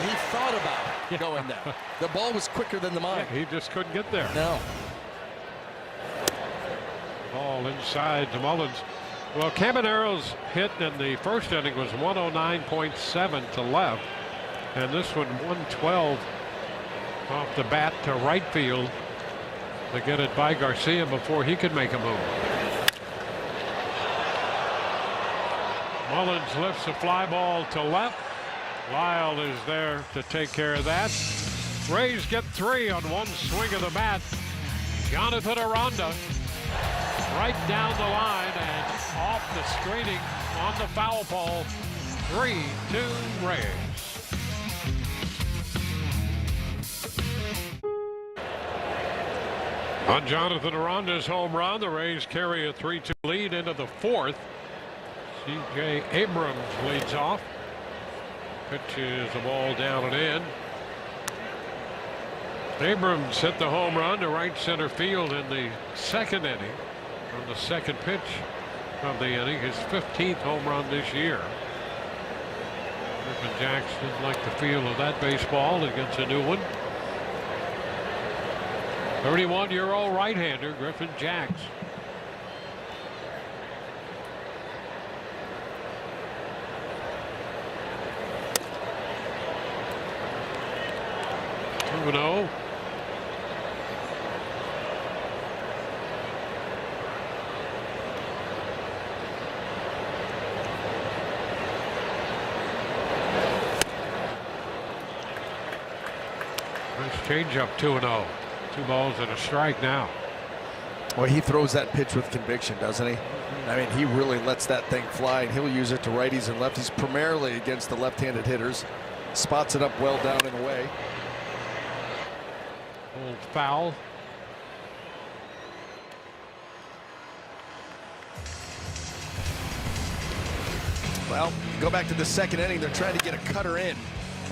He thought about going there. The ball was quicker than the mind. Yeah, he just couldn't get there. No. Ball inside to Mullins. Well, Caminero's hit in the first inning was 109.7 to left, and this one 112 off the bat to right field to get it by Garcia before he could make a move. Mullins lifts a fly ball to left. Lyle is there to take care of that. Rays get 3 on one swing of the bat. Jonathan Aranda right down the line and off the screening on the foul pole. 3-2 Rays. On Jonathan Aranda's home run, the Rays carry a 3-2 lead into the 4th. C.J. Abrams leads off. Pitches the ball down and in. Abrams hit the home run to right center field in the second inning on the second pitch of the inning, his 15th home run this year. Griffin Jackson liked the feel of that baseball against a new one. 31-year-old right-hander Griffin Jackson. 2-0. Nice changeup, 2-0. 2 balls and a strike now. Well, he throws that pitch with conviction, doesn't he? I mean, he really lets that thing fly, and he'll use it to righties and lefties, primarily against the left-handed hitters. Spots it up well down and away. Old foul. Well, go back to the second inning. They're trying to get a cutter in,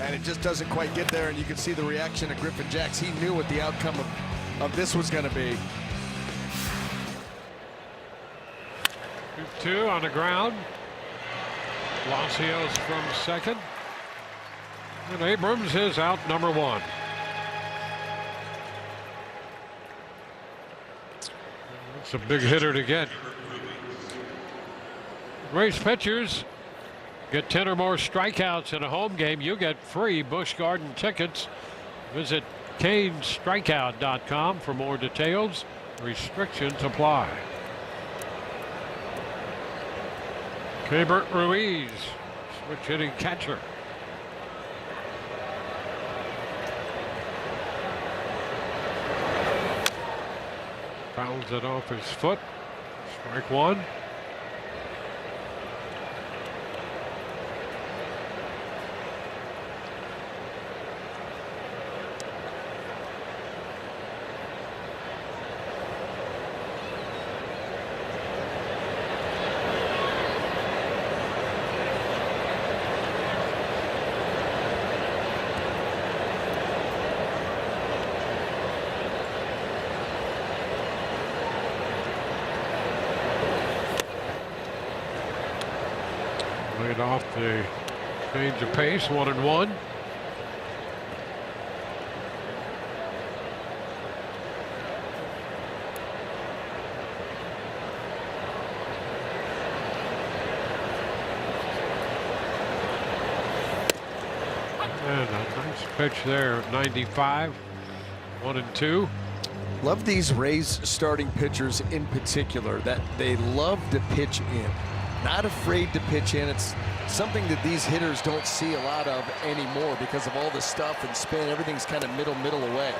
and it just doesn't quite get there, and you can see the reaction of Griffin Jacks. He knew what the outcome of this was going to be. 2-2 on the ground. Palacios from second. And Abrams is out number 1. That's a big hitter to get. Race pitchers get 10 or more strikeouts in a home game. You get free Busch Garden tickets. Visit canestrikeout.com for more details. Restrictions apply. Keibert Ruiz, switch hitting catcher. Fouls it off his foot. Strike 1. Laid off the change of pace, 1-1. And a nice pitch there, 95, 1-2. Love these Rays starting pitchers in particular, that they love to pitch in. Not afraid to pitch in. It's something that these hitters don't see a lot of anymore because of all the stuff and spin. Everything's kind of middle away.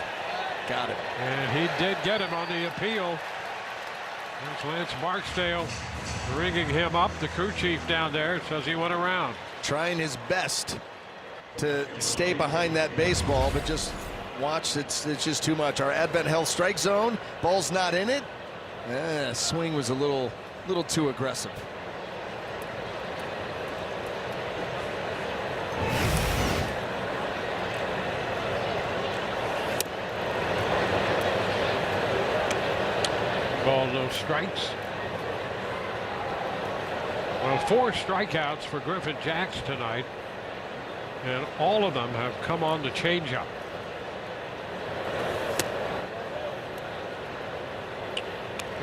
Got it. And he did get him on the appeal. There's Lance Barksdale ringing him up. The crew chief down there says he went around. Trying his best to stay behind that baseball, but just watch, it's just too much. Our Advent Health strike zone, ball's not in it. Swing was a little too aggressive. Ball, no strikes. Well, 4 strikeouts for Griffin Jacks tonight, and all of them have come on the changeup.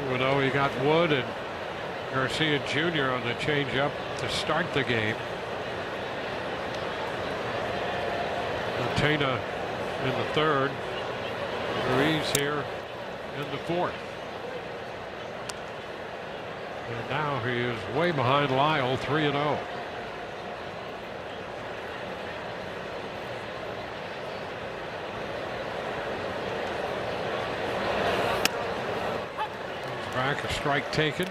Even though he got Wood and Garcia Jr. on the changeup to start the game. Tena in the 3rd. Ruiz here in the 4th. And now he is way behind Lyle, 3-0. Back, a strike taken.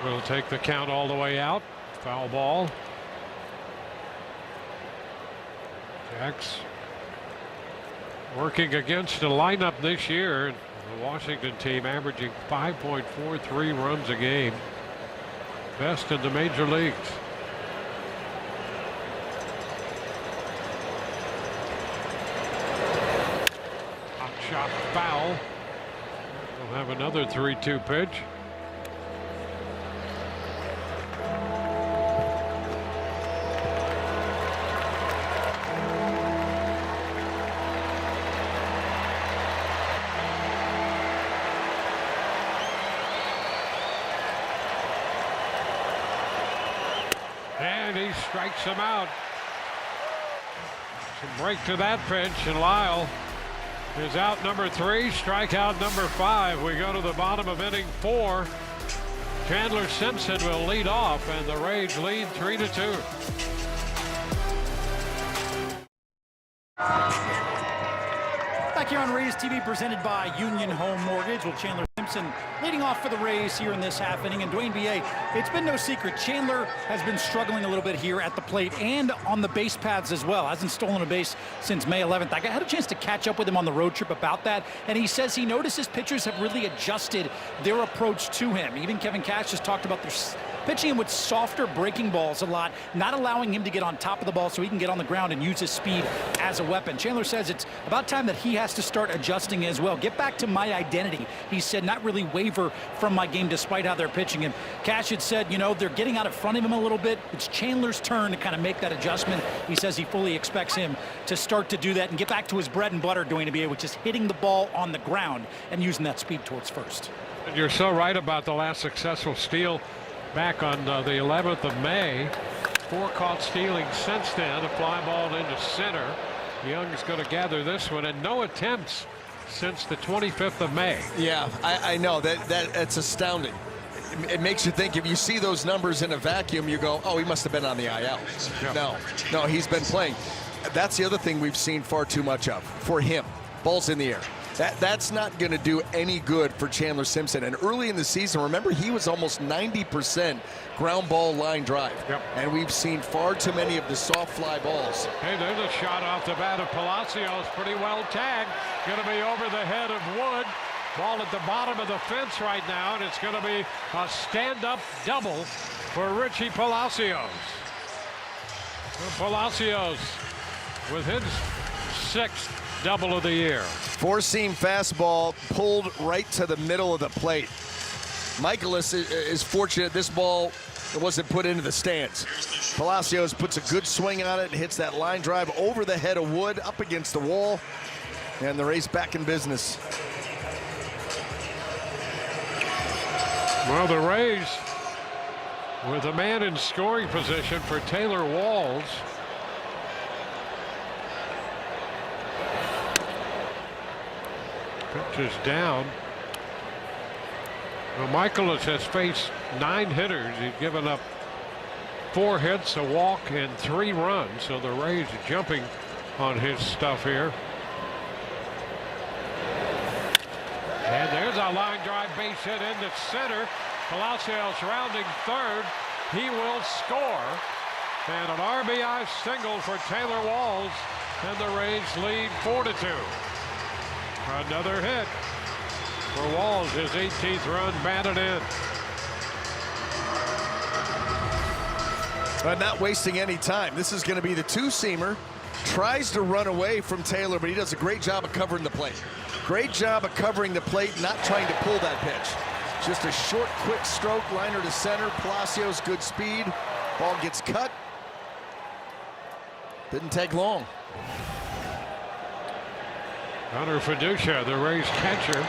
Will take the count all the way out. Foul ball. Jacks working against a lineup this year. The Washington team averaging 5.43 runs a game. Best in the major leagues. Hot shot foul. We'll have another 3-2 pitch. strikes him out. Some break to that pitch, and Lyle is out number 3, strikeout number 5. We go to the bottom of inning 4. Chandler Simpson will lead off, and the Rays lead 3-2. Back here on Rays TV, presented by Union Home Mortgage, with Chandler Simpson leading off for the Rays here in this half inning. And Dwayne B.A., it's been no secret, Chandler has been struggling a little bit here at the plate and on the base paths as well. Hasn't stolen a base since May 11th. I had a chance to catch up with him on the road trip about that, and he says he notices pitchers have really adjusted their approach to him. Even Kevin Cash just talked about their pitching him with softer breaking balls a lot, not allowing him to get on top of the ball so he can get on the ground and use his speed as a weapon. Chandler says it's about time that he has to start adjusting as well. Get back to my identity, he said, not really waver from my game despite how they're pitching him. Cash had said, you know, they're getting out in front of him a little bit. It's Chandler's turn to kind of make that adjustment. He says he fully expects him to start to do that and get back to his bread and butter, Dwayne B.A., which is hitting the ball on the ground and using that speed towards first. And you're so right about the last successful steal back on the 11th of May. 4 caught stealing since then. A fly ball into center. Young's going to gather this one, and no attempts since the 25th of May. Yeah, I know that's astounding. It makes you think, if you see those numbers in a vacuum, you go, oh, he must have been on the IL. Yeah. No, he's been playing. That's the other thing we've seen far too much of for him. Balls in the air. That's not going to do any good for Chandler Simpson. And early in the season, remember, he was almost 90% ground ball line drive. Yep. And we've seen far too many of the soft fly balls. Hey, there's a shot off the bat of Palacios. Pretty well tagged. Going to be over the head of Wood. Ball at the bottom of the fence right now, and it's going to be a stand-up double for Richie Palacios. Palacios with his 6th double of the year. 4-seam fastball pulled right to the middle of the plate. Michaelis is fortunate this ball wasn't put into the stands. Palacios puts a good swing on it and hits that line drive over the head of Wood, up against the wall, and the Rays back in business. Well, the Rays with a man in scoring position for Taylor Walls. Pitch is down. Well, Michaelis has faced 9 hitters. He's given up 4 hits, a walk, and 3 runs. So the Rays are jumping on his stuff here. And there's a line drive base hit into center. Palacios rounding third. He will score. And an RBI single for Taylor Walls. And the Rays lead 4-2. Another hit for Walls, his 18th run batted in. But not wasting any time. This is going to be the 2-seamer. Tries to run away from Taylor, but he does a great job of covering the plate. Great job of covering the plate, not trying to pull that pitch. Just a short, quick stroke, liner to center. Palacios, good speed. Ball gets cut. Didn't take long. Hunter Fiducia, the Rays catcher,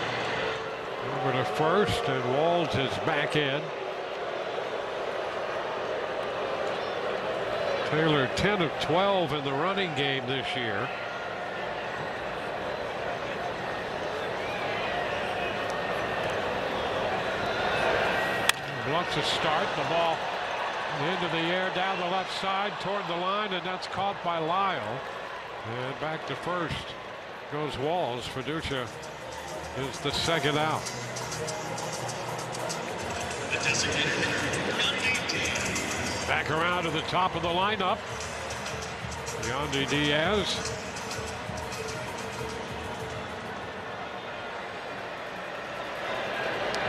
over to first, and Walls is back in. Taylor 10 of 12 in the running game this year. Bluffs a start, the ball into the air down the left side toward the line, and that's caught by Lyle. And back to first goes Walls. Fiducia is the 2nd out. Back around to the top of the lineup. Yandy Diaz.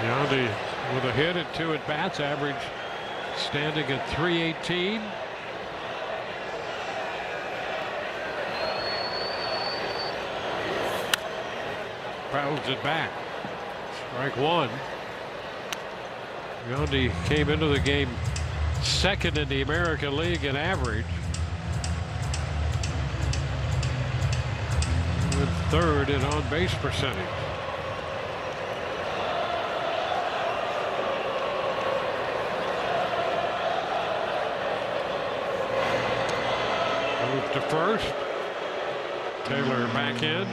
Yandy with a hit and 2 at-bats, average standing at .318. Fouls it back. Strike 1. Yandy came into the game 2nd in the American League in average. And 3rd in on-base percentage. to first. Taylor back in.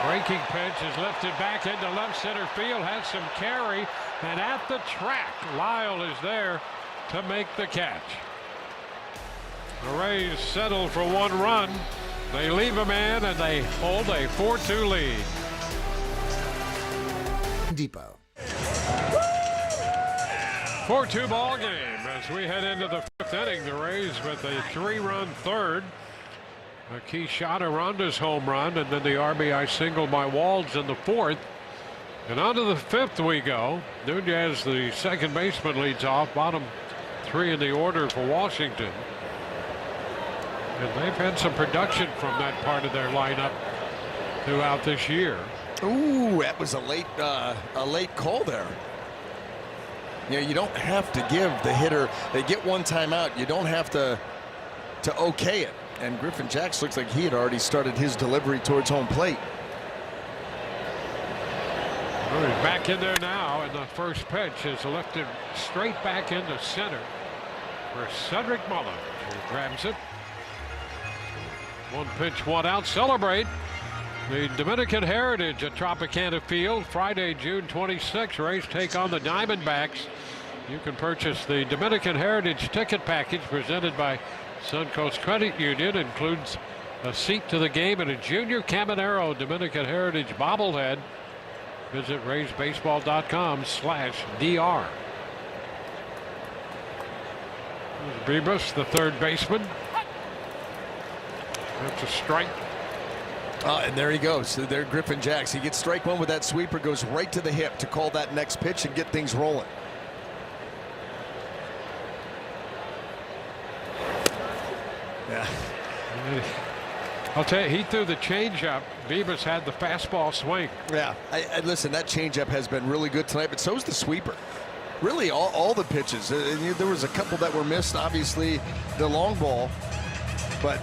Breaking pitch is lifted back into left center field, has some carry, and at the track, Lyle is there to make the catch. The Rays settle for 1 run. They leave him in, and they hold a 4-2 lead. Depot. 4-2 ball game as we head into the 5th inning. The Rays with a 3-run third. A key shot, Aranda's home run, and then the RBI single by Walds in the 4th. And on to the 5th we go. Nunez, the second baseman, leads off. Bottom 3 in the order for Washington. And they've had some production from that part of their lineup throughout this year. Ooh, that was a late call there. You know, you don't have to give the hitter. They get 1 timeout. You don't have to okay it. And Griffin Jax looks like he had already started his delivery towards home plate. Well, he's back in there now, and the first pitch is lifted straight back into center for Cedric Mullins, who grabs it. 1 pitch, 1 out. Celebrate the Dominican Heritage at Tropicana Field Friday, June 26. Rays take on the Diamondbacks. You can purchase the Dominican Heritage ticket package presented by Suncoast Credit Union. Includes a seat to the game and a Junior Caminero Dominican Heritage bobblehead. Visit RaysBaseball.com/DR. Bebus, the third baseman. That's a strike. And there he goes. So there, Griffin Jax. He gets strike 1 with that sweeper, goes right to the hip to call that next pitch and get things rolling. Yeah. I'll tell you, he threw the changeup. Bebus had the fastball swing. Yeah. I listen, that changeup has been really good tonight, but so's the sweeper. Really, all the pitches. There was a couple that were missed, obviously, the long ball. But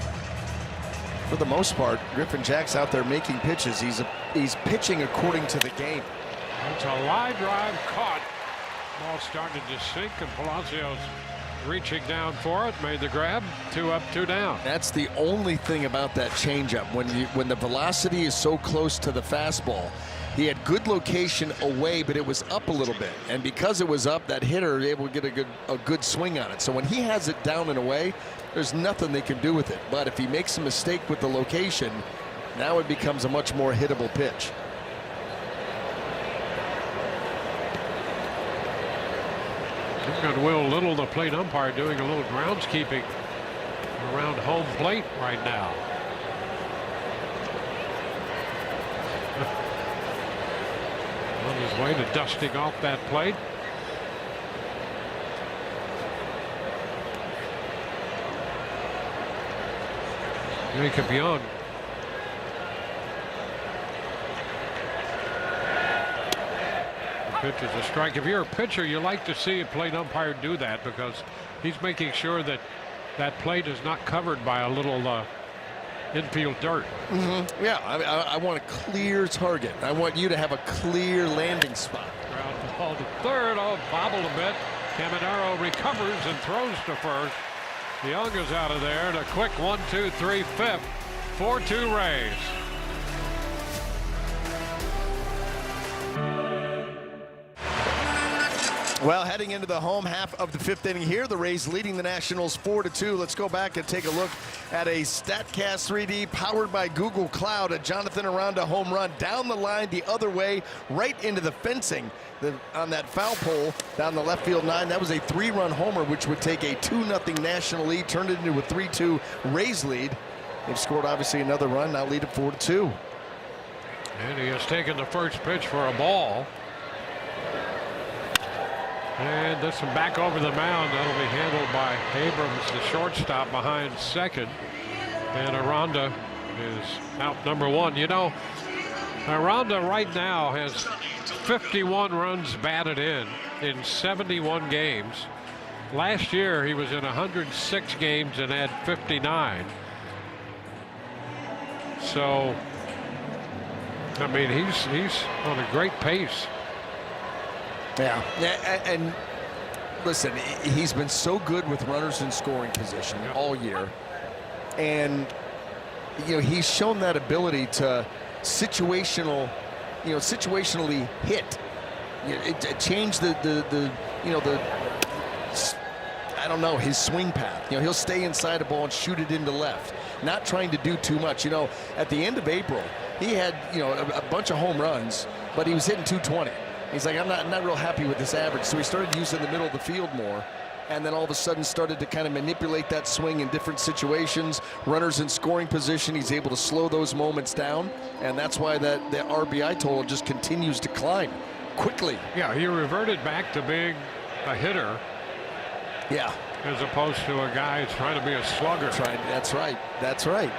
for the most part, Griffin Jax out there making pitches. He's pitching according to the game. It's a line drive caught. Ball started to sink, and Palacios reaching down for it, made the grab. 2 up, 2 down. That's the only thing about that changeup. When the velocity is so close to the fastball, he had good location away, but it was up a little bit, and because it was up, that hitter was able to get a good swing on it. So when he has it down and away, there's nothing they can do with it. But if he makes a mistake with the location, now it becomes a much more hittable pitch. You've got Will Little, the plate umpire, doing a little groundskeeping around home plate right now. On his way to dusting off that plate. Jacob Young. Pitch is a strike. If you're a pitcher, you like to see a plate umpire do that because he's making sure that that plate is not covered by a little infield dirt. Mm-hmm. Yeah, I want a clear target. I want you to have a clear landing spot. Ground ball to third. Oh, bobbled a bit. Caminero recovers and throws to first. Young is out of there, and a quick 1-2-3 fifth. 4-2 Rays. Well, heading into the home half of the 5th inning here, the Rays leading the Nationals 4-2. Let's go back and take a look at a StatCast 3D powered by Google Cloud. A Jonathan Aranda home run down the line the other way, right into the fencing on that foul pole down the left field 9. That was a 3-run homer, which would take a 2-0 national lead, turned it into a 3-2 Rays lead. They've scored, obviously, another run, now lead at 4-2. And he has taken the first pitch for a ball. And this one back over the mound. That'll be handled by Abrams, the shortstop, behind second. And Aranda is out number 1. You know, Aranda right now has 51 runs batted in 71 games. Last year he was in 106 games and had 59. So, I mean, he's on a great pace. Yeah, and listen, he's been so good with runners in scoring position all year, and he's shown that ability to situationally hit, change the I don't know, his swing path. He'll stay inside the ball and shoot it into left, not trying to do too much. At the end of April, he had a bunch of home runs, but he was hitting 220. He's like, I'm not real happy with this average. So he started using the middle of the field more, and then all of a sudden started to kind of manipulate that swing in different situations. Runners in scoring position, he's able to slow those moments down, and that's why the RBI total just continues to climb quickly. Yeah, he reverted back to being a hitter. Yeah. As opposed to a guy who's trying to be a slugger. That's right. That's right.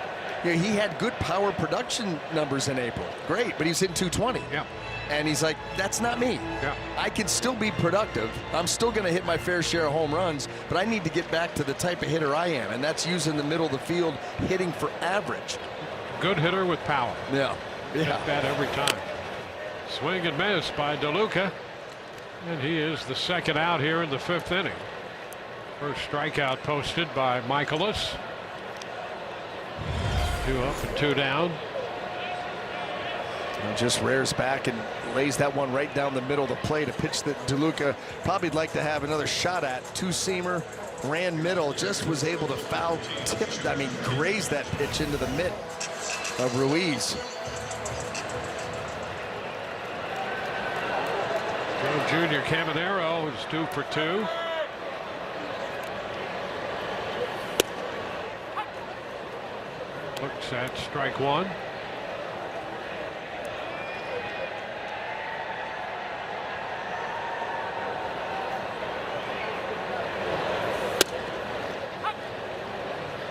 He had good power production numbers in April. Great, but he's hitting 220. Yeah. And he's like, that's not me. Yeah. I can still be productive. I'm still going to hit my fair share of home runs, but I need to get back to the type of hitter I am, and that's using the middle of the field, hitting for average. Good hitter with power. Yeah. Hit that every time. Swing and miss by DeLuca, and he is the second out here in the 5th inning. First strikeout posted by Michaelis. 2 up and 2 down. And just rears back and lays that one right down the middle of the plate. A pitch that DeLuca probably'd like to have another shot at. 2-seamer, ran middle, just was able to graze that pitch into the mitt of Ruiz. Junior Caminero is 2 for 2. Looks at strike 1.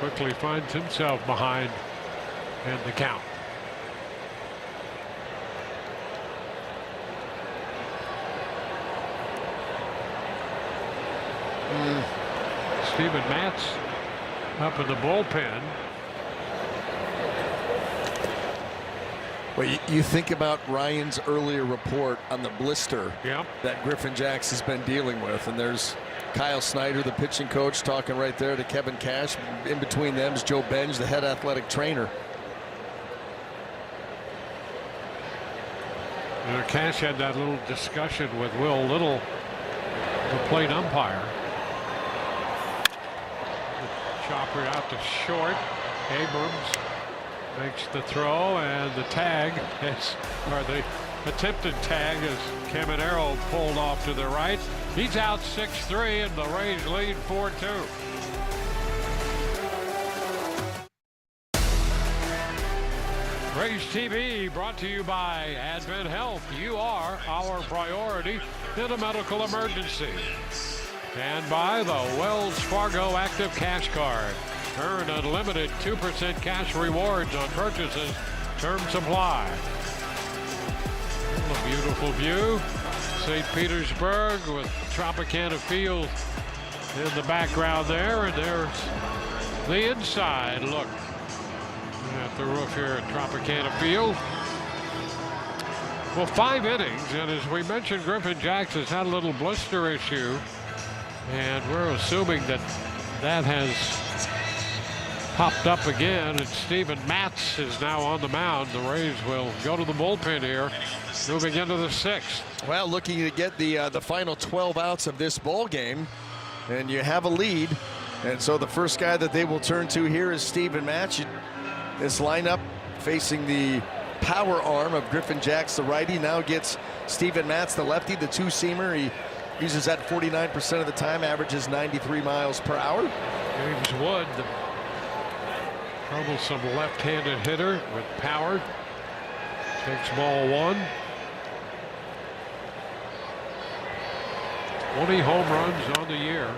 Quickly finds himself behind in the count. Steven Matz up in the bullpen. Well, you think about Ryan's earlier report on the blister Yep. that Griffin Jax has been dealing with, and there's Kyle Snyder, the pitching coach, talking right there to Kevin Cash. In between them is Joe Benj, the head athletic trainer. Cash had that little discussion with Will Little, the plate umpire. Chopper out to short. Abrams makes the throw, and the tag or the attempted tag as Caminero pulled off to the right. He's out 6-3, and the Rays lead 4-2. Rays TV brought to you by Advent Health. You are our priority in a medical emergency. And by the Wells Fargo Active Cash Card. Earn unlimited 2% cash rewards on purchases. Term supply. A beautiful view. St. Petersburg with Tropicana Field in the background there. And there's the inside look at the roof here at Tropicana Field. Well, 5 innings, and as we mentioned, Griffin Jax has had a little blister issue, and we're assuming that has popped up again, and Steven Matz is now on the mound. The Rays will go to the bullpen here, moving into the 6th. Well, looking to get the final 12 outs of this ball game, and you have a lead, and so the first guy that they will turn to here is Steven Matz. This lineup facing the power arm of Griffin Jax, the righty, now gets Steven Matz, the lefty, the 2-seamer. He uses that 49% of the time, averages 93 miles per hour. James Wood, the troublesome left-handed hitter with power, takes ball 1. 20 home runs on the year.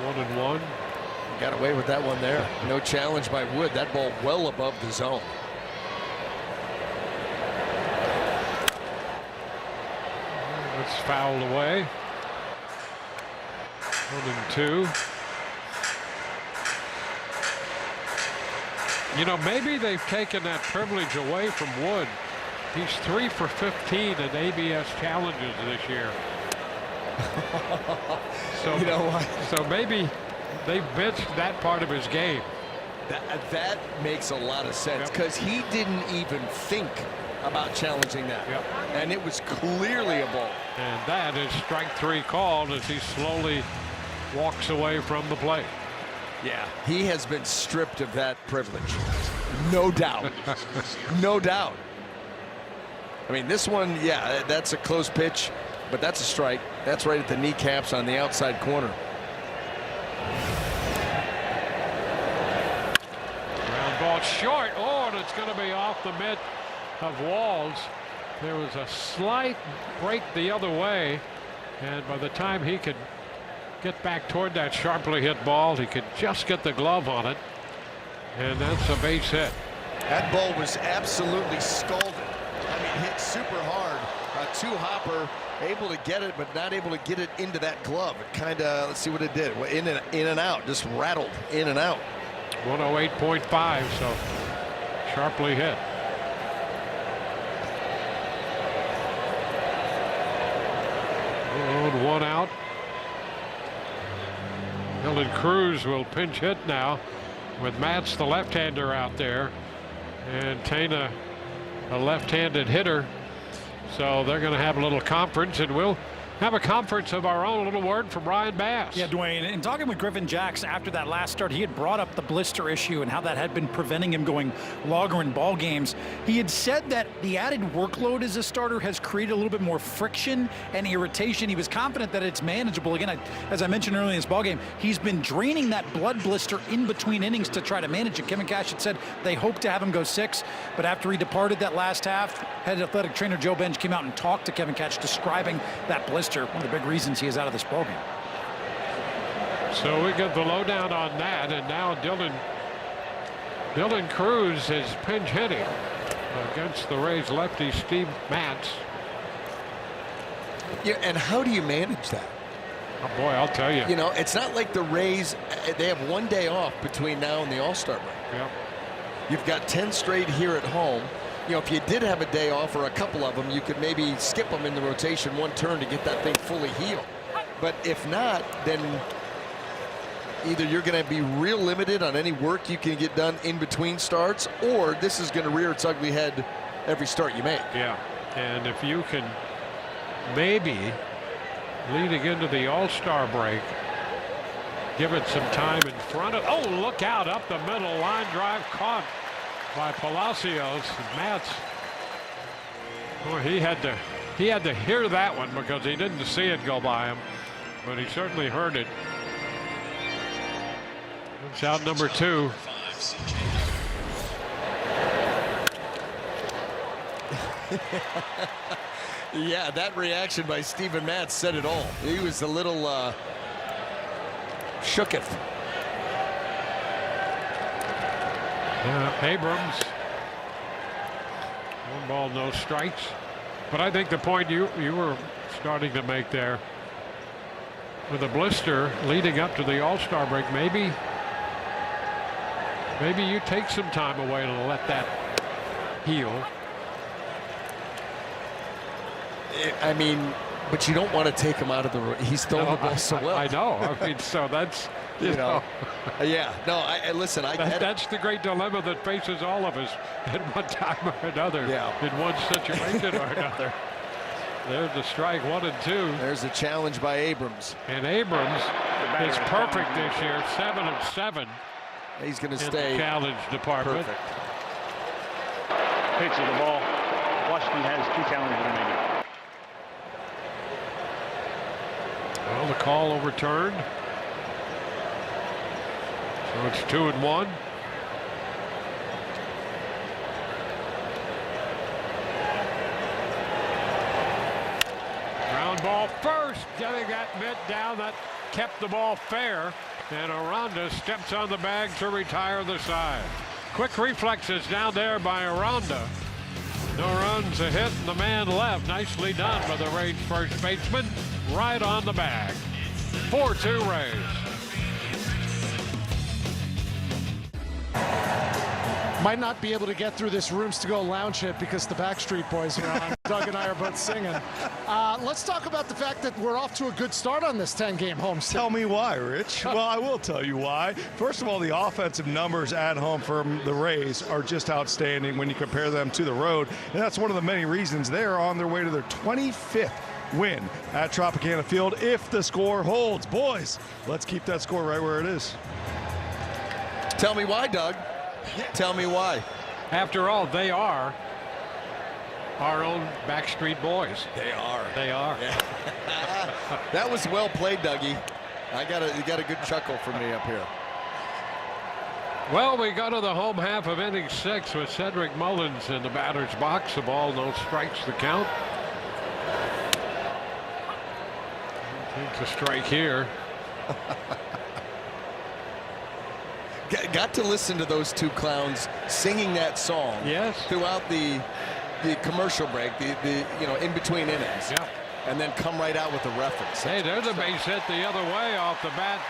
1-1. Got away with that one there. No challenge by Wood. That ball well above the zone. It's fouled away. 1-2. You know, maybe they've taken that privilege away from Wood. He's 3 for 15 in ABS challenges this year. So, you know what? So maybe they've benched that part of his game. That makes a lot of sense, because he didn't even think about challenging that. Yep. And it was clearly a ball. And that is strike 3 called as he slowly walks away from the plate. Yeah, he has been stripped of that privilege. No doubt. No doubt. I mean, this one, yeah, that's a close pitch, but that's a strike. That's right at the kneecaps on the outside corner. Ground ball short. Oh, and it's going to be off the mitt of Walls. There was a slight break the other way, and by the time he could get back toward that sharply hit ball, he could just get the glove on it, and that's a base hit. That ball was absolutely scalded. I mean, hit super hard. A two-hopper, able to get it, but not able to get it into that glove. It kind of, let's see what it did. In and out, just rattled in and out. 108.5, so sharply hit. And 1 out. Dylan Cruz will pinch hit now with Matz, the left-hander, out there, and Tana, a left-handed hitter. So they're going to have a little conference, and we'll have a conference of our own. A little word from Ryan Bass. Yeah, Dwayne, in talking with Griffin Jacks after that last start, he had brought up the blister issue and how that had been preventing him going longer in ball games. He had said that the added workload as a starter has created a little bit more friction and irritation. He was confident that it's manageable. Again, as I mentioned earlier in this ball game, he's been draining that blood blister in between innings to try to manage it. Kevin Cash had said they hoped to have him go 6, but after he departed that last half, head athletic trainer Joe Benj came out and talked to Kevin Cash, describing that blister. One of the big reasons he is out of this ballgame. So we get the lowdown on that, and now Dylan Cruz is pinch hitting against the Rays lefty Steve Matz. Yeah, and how do you manage that? Oh boy, I'll tell you. You know, it's not like the Rays, they have 1 day off between now and the All-Star break. Yep. You've got 10 straight here at home. You know, if you did have a day off or a couple of them, you could maybe skip them in the rotation 1 turn to get that thing fully healed. But if not, then either you're going to be real limited on any work you can get done in between starts, or this is going to rear its ugly head every start you make. Yeah, and if you can maybe leading into the All-Star break, give it some time in front of. Oh, look out, up the middle, line drive caught by Palacios. Matz, boy, he had to hear that one because he didn't see it go by him, but he certainly heard it. It's out number 2. Yeah, that reaction by Steven Matz said it all. He was a little shooketh. Abrams, 1 ball, no strikes. But I think the point you were starting to make there, with a blister leading up to the All-Star break, maybe you take some time away and let that heal. I mean, but you don't want to take him out of the. He's throwing the ball so well. I know. I mean, so that's you know. Yeah. No. I listen. That's the great dilemma that faces all of us at one time or another. Yeah. In one situation or another. There's the strike, 1 and 2. There's a challenge by Abrams. And Abrams is perfect this year, 7 of 7. He's going to in stay the challenge department. Perfect. Pitch of the ball. Washington has 2 challenges remaining. Well, the call overturned. So it's 2 and 1. Ground ball first, getting that mitt down. That kept the ball fair. And Aranda steps on the bag to retire the side. Quick reflexes down there by Aranda. No runs, a hit, and the man left. Nicely done by the Rays first baseman. Right on the bag. 4-2 Rays. Might not be able to get through this Rooms to Go lounge hit because the Backstreet Boys are on. Doug and I are both singing. Let's talk about the fact that we're off to a good start on this 10-game homestand. Tell me why, Rich. Well, I will tell you why. First of all, the offensive numbers at home from the Rays are just outstanding when you compare them to the road. And that's one of the many reasons they're on their way to their 25th win at Tropicana Field if the score holds. Boys, let's keep that score right where it is. Tell me why, Doug. Tell me why. After all, they are our own Backstreet Boys. They are. They are. Yeah. That was well played, Dougie. You got a good chuckle from me up here. Well, we go to the home half of inning 6 with Cedric Mullins in the batter's box. The ball, no strikes to count. Takes a strike here. Got to listen to those two clowns singing that song. Yes. Throughout the commercial break, the in between innings. Yeah. And then come right out with a reference. Hey, there's a base hit the other way off the bat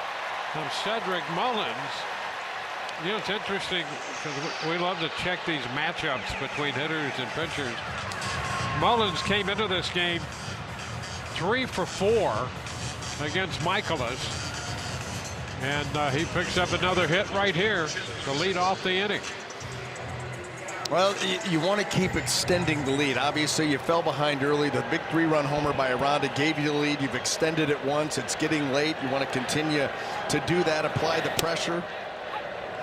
of Cedric Mullins. You know, it's interesting because we love to check these matchups between hitters and pitchers. Mullins came into this game 3 for 4 against Michaelis. And he picks up another hit right here to lead off the inning. Well, you want to keep extending the lead. Obviously, you fell behind early. The big 3-run homer by Aranda gave you the lead. You've extended it once. It's getting late. You want to continue to do that, apply the pressure.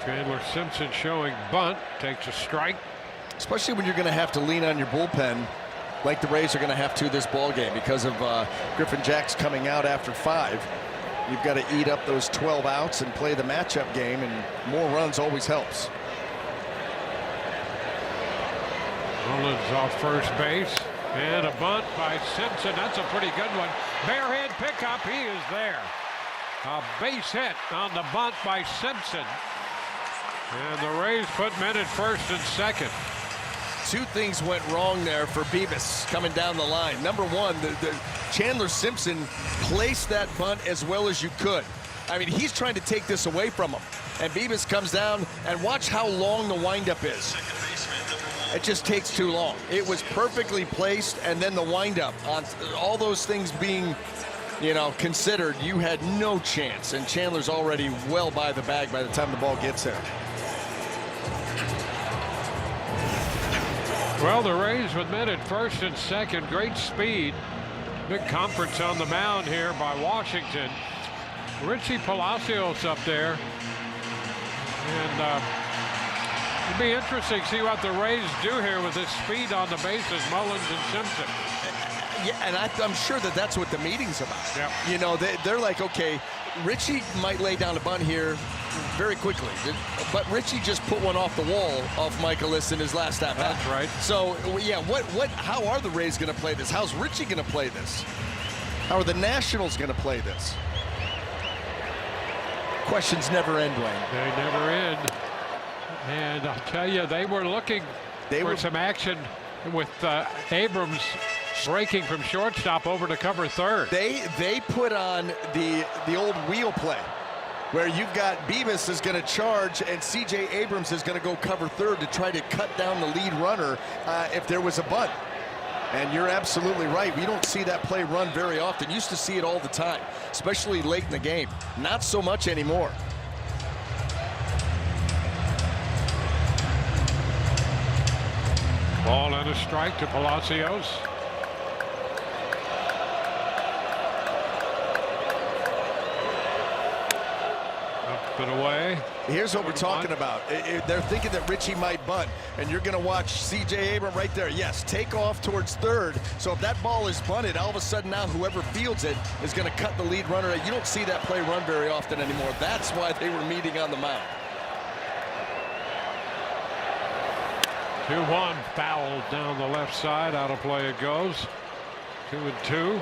Chandler Simpson showing bunt, takes a strike. Especially when you're going to have to lean on your bullpen like the Rays are going to have to this ball game because of Griffin Jacks coming out after 5. You've got to eat up those 12 outs and play the matchup game, and more runs always helps. Mullins off first base, and a bunt by Simpson. That's a pretty good one. Barehead pickup, he is there. A base hit on the bunt by Simpson. And the Rays put men at first and second. 2 things went wrong there for Beavis coming down the line. Number one, the Chandler Simpson placed that bunt as well as you could. I mean, he's trying to take this away from him. And Beavis comes down, and watch how long the windup is. It just takes too long. It was perfectly placed, and then the windup, on all those things being, considered, you had no chance. And Chandler's already well by the bag by the time the ball gets there. Well, the Rays with men at first and second. Great speed. Big conference on the mound here by Washington. Richie Palacios up there. And it'll be interesting to see what the Rays do here with this speed on the bases, Mullins and Simpson. Yeah, and I'm sure that's what the meeting's about. Yep. They're like, okay, Richie might lay down a bunt here very quickly, but Richie just put one off the wall off Michaelis in his last at bat. That's right. So yeah, how are the Rays going to play this? How's Richie going to play this? How are the Nationals going to play this? Questions never end, Wayne. They never end. And I'll tell you, they were looking for some action with Abrams breaking from shortstop over to cover third. They put on the old wheel play, where you've got Beavis is going to charge and C.J. Abrams is going to go cover third to try to cut down the lead runner if there was a bunt. And you're absolutely right. We don't see that play run very often. Used to see it all the time, especially late in the game. Not so much anymore. Ball and a strike to Palacios. Up and away. Here's what we're talking about. They're thinking that Richie might bunt, and you're going to watch C.J. Abrams right there. Yes, take off towards third. So if that ball is bunted, all of a sudden now whoever fields it is going to cut the lead runner. You don't see that play run very often anymore. That's why they were meeting on the mound. 2-1, foul down the left side. Out of play it goes. 2-2.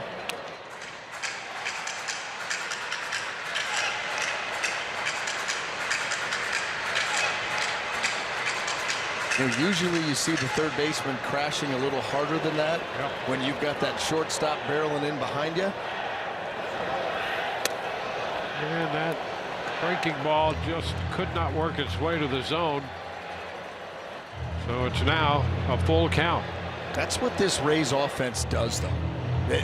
Usually you see the third baseman crashing a little harder than that. Yep. When you've got that shortstop barreling in behind you. And that breaking ball just could not work its way to the zone. So it's now a full count. That's what this Rays offense does, though.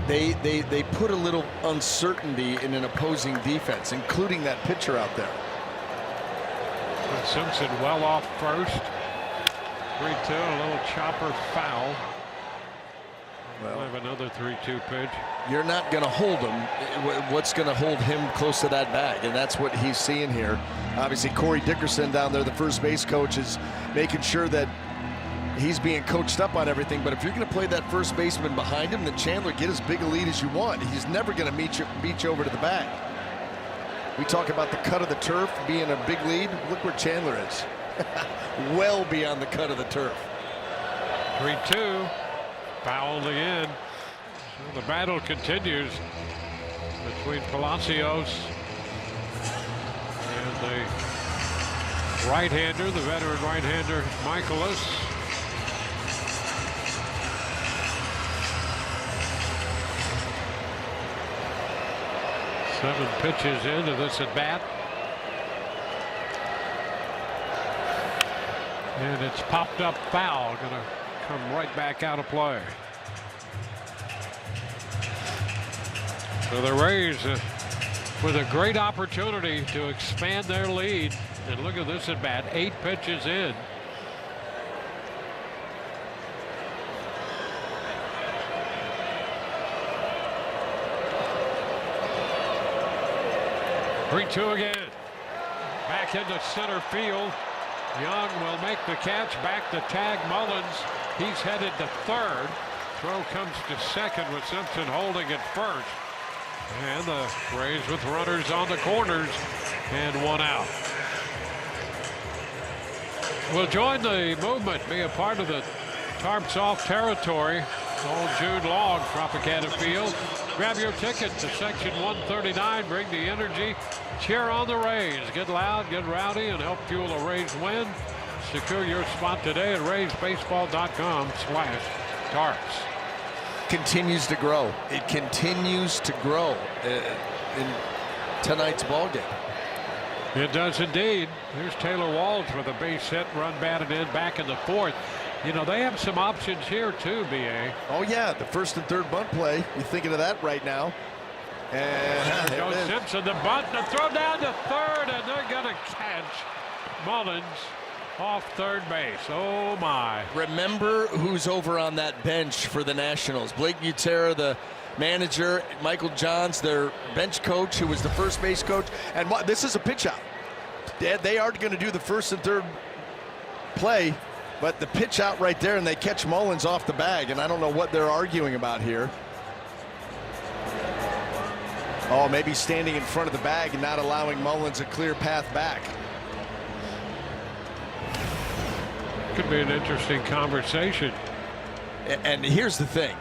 They put a little uncertainty in an opposing defense, including that pitcher out there. And Simpson well off first. 3-2, a little chopper foul. We'll have another 3-2 pitch. You're not going to hold him. What's going to hold him close to that bag? And that's what he's seeing here. Obviously, Corey Dickerson down there, the first base coach, is making sure that he's being coached up on everything. But if you're going to play that first baseman behind him, then Chandler, get as big a lead as you want. He's never going to beat you over to the bag. We talk about the cut of the turf being a big lead. Look where Chandler is. Well beyond the cut of the turf. 3-2. Foul in. So the battle continues between Palacios and the right-hander, the veteran right-hander Michaelis. Seven pitches into this at bat. And it's popped up foul. Gonna come right back out of play. So the Rays with a great opportunity to expand their lead. And look at this at bat. 8 pitches in. Three-two again. Back into center field. Young will make the catch. Back to tag Mullins. He's headed to third. Throw comes to second with Simpson holding at first. And the Rays with runners on the corners and one out. We'll join the movement, be a part of the Tarps Off territory all June long. Tropicana Field. Grab your ticket to section 139. Bring the energy. Cheer on the Rays. Get loud, get rowdy, and help fuel a Rays win. Secure your spot today at RaysBaseball.com/Tarps. Continues to grow. It continues to grow in tonight's ball game. It does indeed. Here's Taylor Walls with a base hit, run batted in, back in the fourth. You know, they have some options here too, B.A. Oh yeah, the first and third bunt play. You're thinking of that right now. And there goes Simpson, the bunt, the throw down to third, and they're going to catch Mullins off third base. Oh my. Remember who's over on that bench for the Nationals. Blake Butera, the manager, Michael Johns, their bench coach, who was the first base coach. And this is a pitch out. They are going to do the first and third play, but the pitch out right there, and they catch Mullins off the bag, and I don't know what they're arguing about here. Oh, maybe standing in front of the bag and not allowing Mullins a clear path back. Could be an interesting conversation. And here's the thing.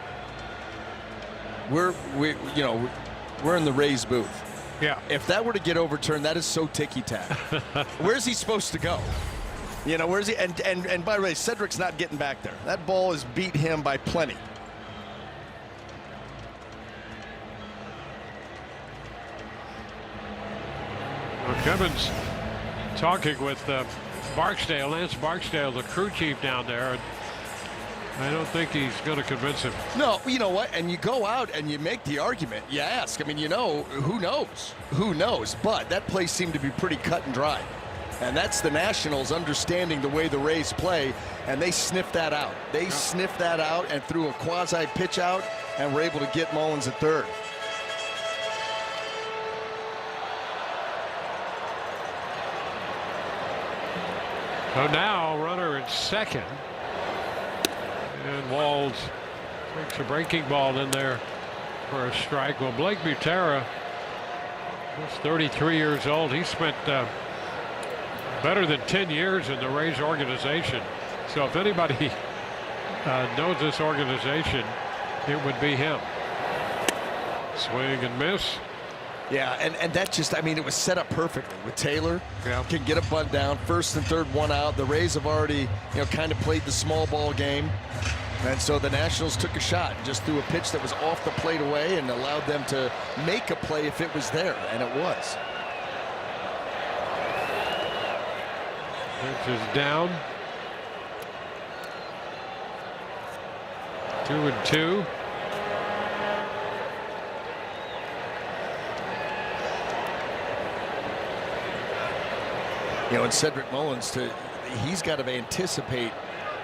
We're in the Rays booth. Yeah. If that were to get overturned, that is so ticky-tack. Where's he supposed to go? You know, where's he? And by the way, Cedric's not getting back there. That ball has beat him by plenty. Well, Kevin's talking with Barksdale, Lance Barksdale, the crew chief down there. And I don't think he's going to convince him. No, you know what? And you go out and you make the argument. You ask. I mean, you know, who knows? Who knows? But that play seemed to be pretty cut and dry. And that's the Nationals understanding the way the Rays play, and they sniffed that out. They sniffed that out and threw a quasi pitch out and were able to get Mullins at third. So now runner at second. And Walls takes a breaking ball in there for a strike. Well, Blake Butera is 33 years old. He spent better than 10 years in the Rays organization. So if anybody knows this organization, it would be him. Swing and miss. Yeah, and that just, I mean, it was set up perfectly with Taylor. Yeah. Can get a bunt down, first and third, one out. The Rays have already, you know, kind of played the small ball game. And so the Nationals took a shot, just threw a pitch that was off the plate away and allowed them to make a play if it was there, and it was. Pitch is down. 2-2. You know, and Cedric Mullins, he's got to anticipate,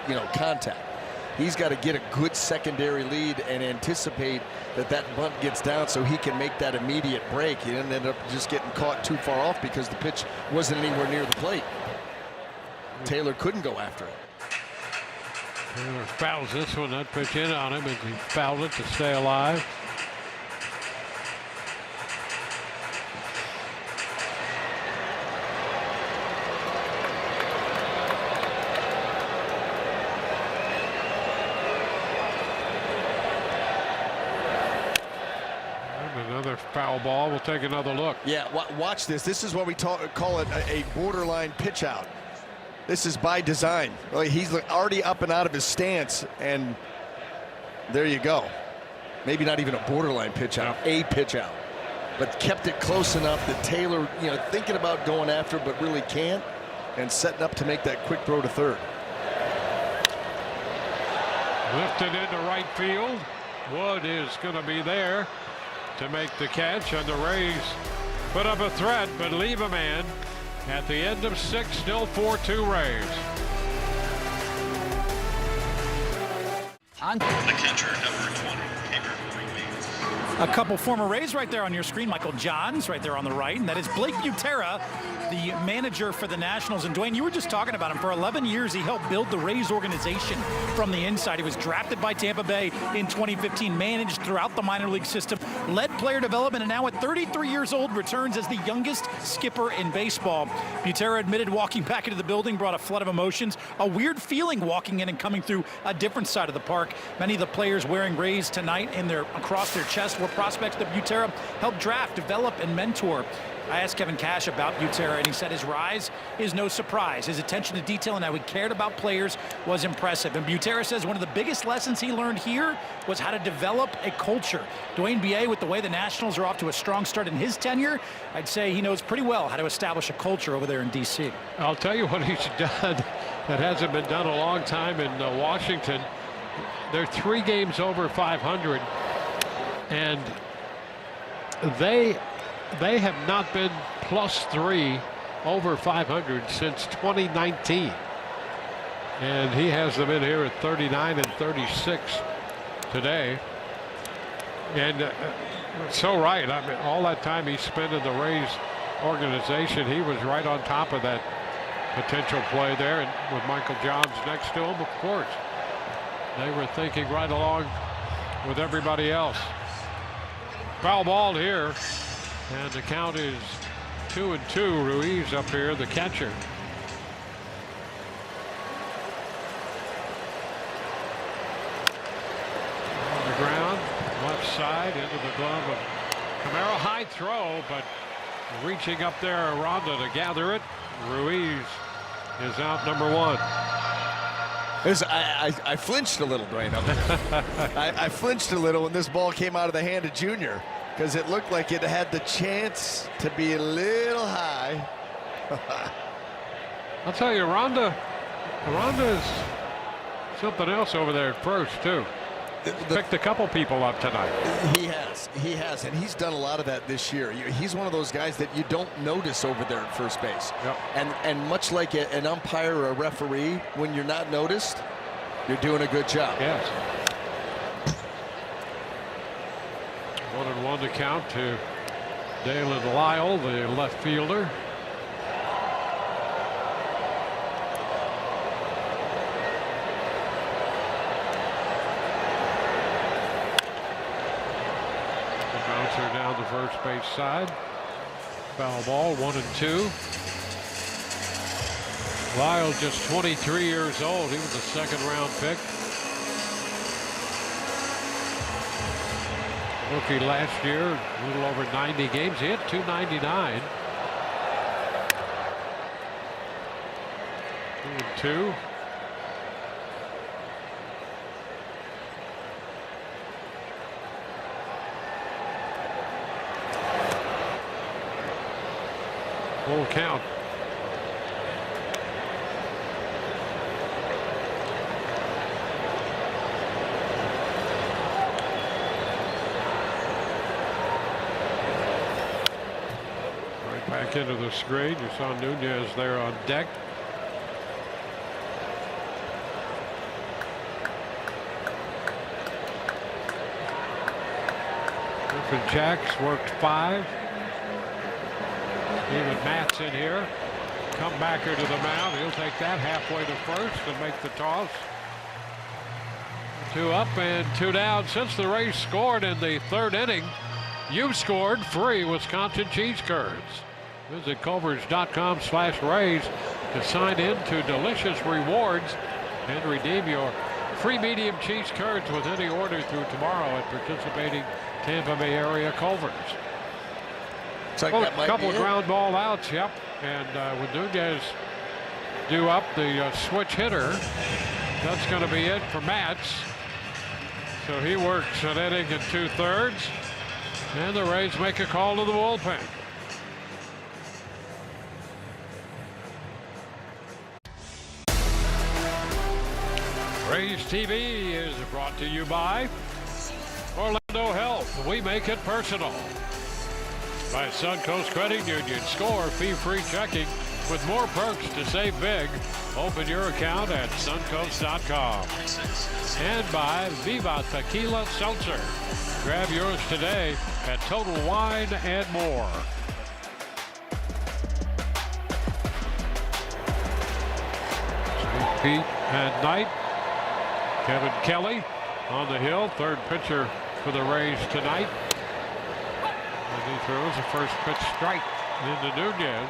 you know, contact. He's got to get a good secondary lead and anticipate that bunt gets down so he can make that immediate break. He didn't end up just getting caught too far off because the pitch wasn't anywhere near the plate. Taylor couldn't go after it. Taylor fouls this one. That pitch in on him, and he fouled it to stay alive. Another foul ball. We'll take another look. Yeah, watch this. This is what we call it a borderline pitch out. This is by design. He's already up and out of his stance, and there you go. Maybe not even a borderline pitch out, a pitch out, but kept it close enough that Taylor, you know, thinking about going after it, but really can't, and setting up to make that quick throw to third. Lifted into right field. Wood is going to be there to make the catch, and the Rays put up a threat but leave a man at the end of 6. Still 4-2 Rays. On the catcher, number 20. A couple former Rays right there on your screen. Michael Johns right there on the right, and that is Blake Butera, the manager for the Nationals. And Dwayne, you were just talking about him. For 11 years, he helped build the Rays organization from the inside. He was drafted by Tampa Bay in 2015, managed throughout the minor league system, led player development, and now at 33 years old, returns as the youngest skipper in baseball. Butera admitted walking back into the building brought a flood of emotions, a weird feeling walking in and coming through a different side of the park. Many of the players wearing Rays tonight across their chest were prospects that Butera helped draft, develop, and mentor. I asked Kevin Cash about Butera, and he said his rise is no surprise. His attention to detail and how he cared about players was impressive. And Butera says one of the biggest lessons he learned here was how to develop a culture. Dwayne B.A., with the way the Nationals are off to a strong start in his tenure, I'd say he knows pretty well how to establish a culture over there in D.C. I'll tell you what he's done that hasn't been done a long time in Washington. They're 3 games over 500, and they have not been +3 over 500 since 2019, and he has them in here at 39 and 36 today. And so right, I mean, all that time he spent in the Rays organization, he was right on top of that potential play there, and with Michael Johns next to him, of course, they were thinking right along with everybody else. Foul ball here, and the count is 2-2. Ruiz up here, the catcher. On the ground, left side, into the glove of Camaro. High throw, but reaching up there, Aranda to gather it. Ruiz is out, number 1. I flinched a little, Dwayne. I flinched a little when this ball came out of the hand of Junior, because it looked like it had the chance to be a little high. I'll tell you, Aranda is something else over there at first, too. Picked a couple people up tonight. He has, and he's done a lot of that this year. He's one of those guys that you don't notice over there at first base. Yep. And much like an umpire or a referee, when you're not noticed, you're doing a good job. Yes. 1-1 to count to Dalen Lyle, the left fielder. Down the first base side. Foul ball, 1-2. Lyle just 23 years old. He was a second-round pick. Rookie last year, a little over 90 games. He hit .299. 2-2. Full count. Back into the screen. You saw Nunez there on deck. Griffin Jacks worked 5. Even Matt's in here. Come back here to the mound. He'll take that halfway to first and make the toss. 2 up and 2 down. Since the Rays scored in the 3rd inning, you've scored free Wisconsin cheese curds. Visit Culver's.com/Rays to sign in to delicious rewards and redeem your free medium cheese curds with any order through tomorrow at participating Tampa Bay area Culver's. Looks like that might couple be it. ground ball outs, yep. And with Nunez due up, the switch hitter, that's going to be it for Matz. So he works an inning and 2/3, and the Rays make a call to the bullpen. Rays TV is brought to you by Orlando Health. We make it personal. By Suncoast Credit Union. Score fee-free checking with more perks to save big. Open your account at suncoast.com. And by Viva Tequila Seltzer. Grab yours today at Total Wine and More. St. Pete at night. Kevin Kelly on the hill. 3rd pitcher for the Rays tonight. And he throws a first pitch strike into Nunez.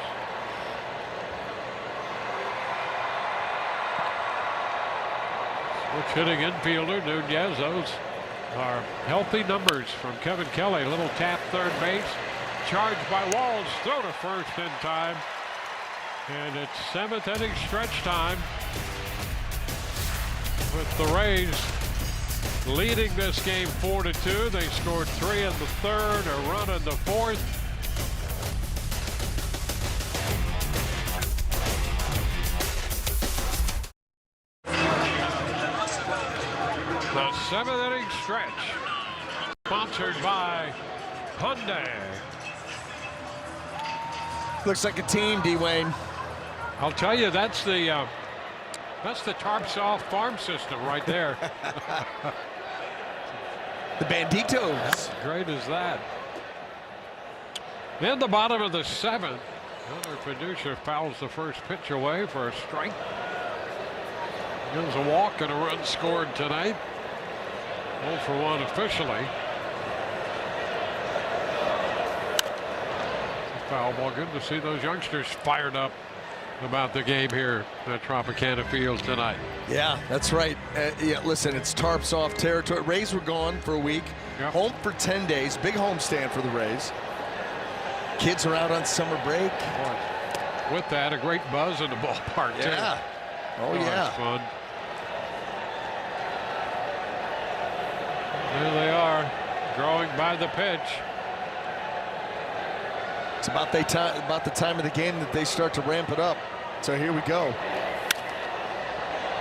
Switch hitting infielder Nunez. Those are healthy numbers from Kevin Kelly. A little tap 3rd base. Charged by Walls. Throw to first in time. And it's 7th inning stretch time. With the Rays leading this game 4-2. They scored 3 in the 3rd, a run in the 4th. The 7th inning stretch, sponsored by Hyundai. Looks like a team, D-Wayne. I'll tell you, that's the Tarpsoft farm system right there. The Banditos. How great is that? In the bottom of the 7th, Hunter Fiducia fouls the first pitch away for a strike. Gives a walk and a run scored tonight. 0 for 1 officially. Foul ball. Good to see those youngsters fired up about the game here at Tropicana Field tonight. Yeah, that's right. Yeah, listen, it's tarps off territory. Rays were gone for a week. Yep. Home for 10 days. Big homestand for the Rays. Kids are out on summer break. Boy, with that, a great buzz in the ballpark, too. Yeah. Oh, yeah. That's fun. There they are, growing by the pitch. It's about the time of the game that they start to ramp it up. So here we go.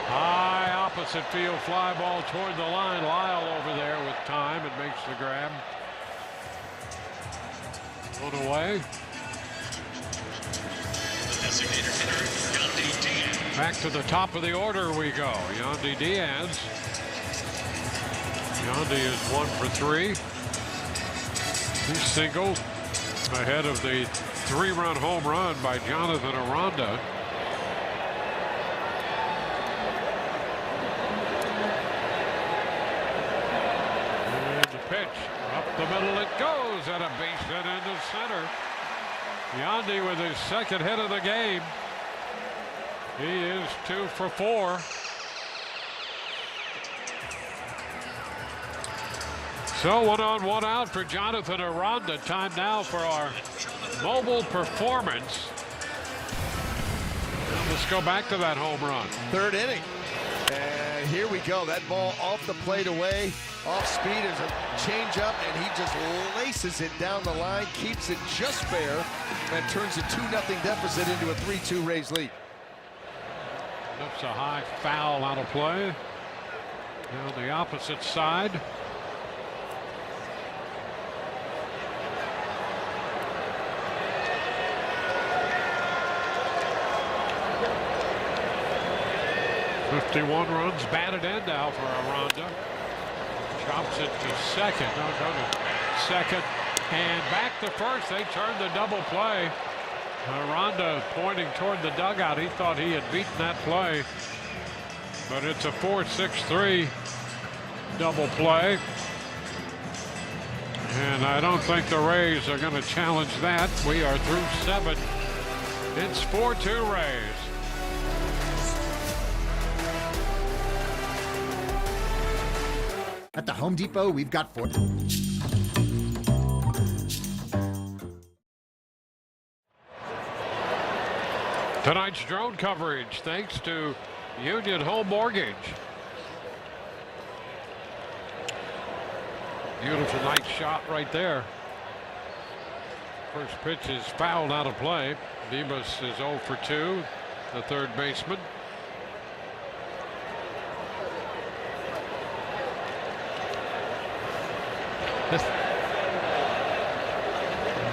High opposite field fly ball toward the line. Lyle over there with time and makes the grab. Put away. Back to the top of the order we go. Yandy Diaz. Yandy is 1 for 3. He's singled ahead of the 3-run home run by Jonathan Aranda. And the pitch up the middle it goes, and a base hit into center. Yandy with his 2nd hit of the game. He is 2 for 4. So 1 on 1 out for Jonathan Aranda. Time now for our mobile performance. Let's go back to that home run. 3rd inning. And here we go. That ball off the plate away. Off speed is a changeup, and he just laces it down the line, keeps it just fair, and turns a 2-0 deficit into a 3-2 Rays lead. Lifts a high foul out of play. Now the opposite side. 51 runs batted in now for Aranda. Chops it to second. No, go to second. And back to first. They turned the double play. Aranda pointing toward the dugout. He thought he had beaten that play. But it's a 4-6-3 double play. And I don't think the Rays are going to challenge that. We are through 7. It's 4-2 Rays. At the Home Depot, we've got 4. Tonight's drone coverage thanks to Union Home Mortgage. Beautiful nice shot right there. First pitch is fouled out of play. Bibas is 0 for 2, the third baseman.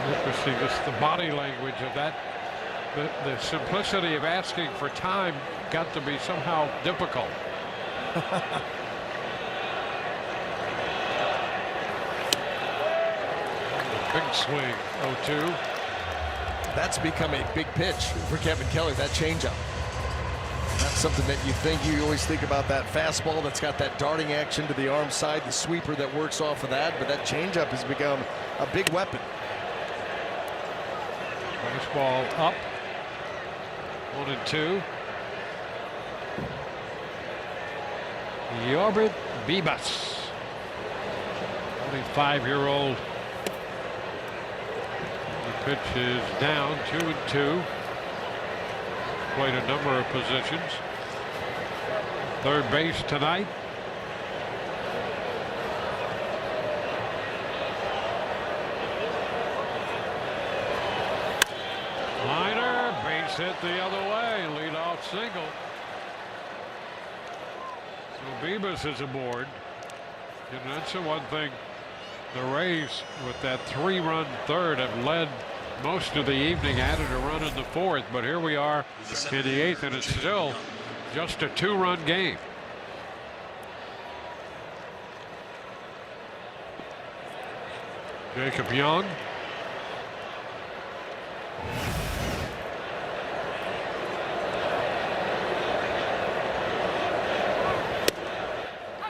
Interesting, just the body language of that. The simplicity of asking for time got to be somehow difficult. Big swing, 0-2. That's become a big pitch for Kevin Kelly, that changeup. That's something that you always think about, that fastball that's got that darting action to the arm side, the sweeper that works off of that, but that changeup has become a big weapon. Baseball up. 1-2. Yorbit Bibas, 25-year-old. The pitch is down, 2-2. Played a number of positions. Third base tonight. Liner, base hit the other way, leadoff single. So Bibas is aboard. And that's the one thing the Rays, with that 3-run third, have led most of the evening, added a run in the fourth, but here we are in the 8th, and it's still just a 2-run game. Jacob Young.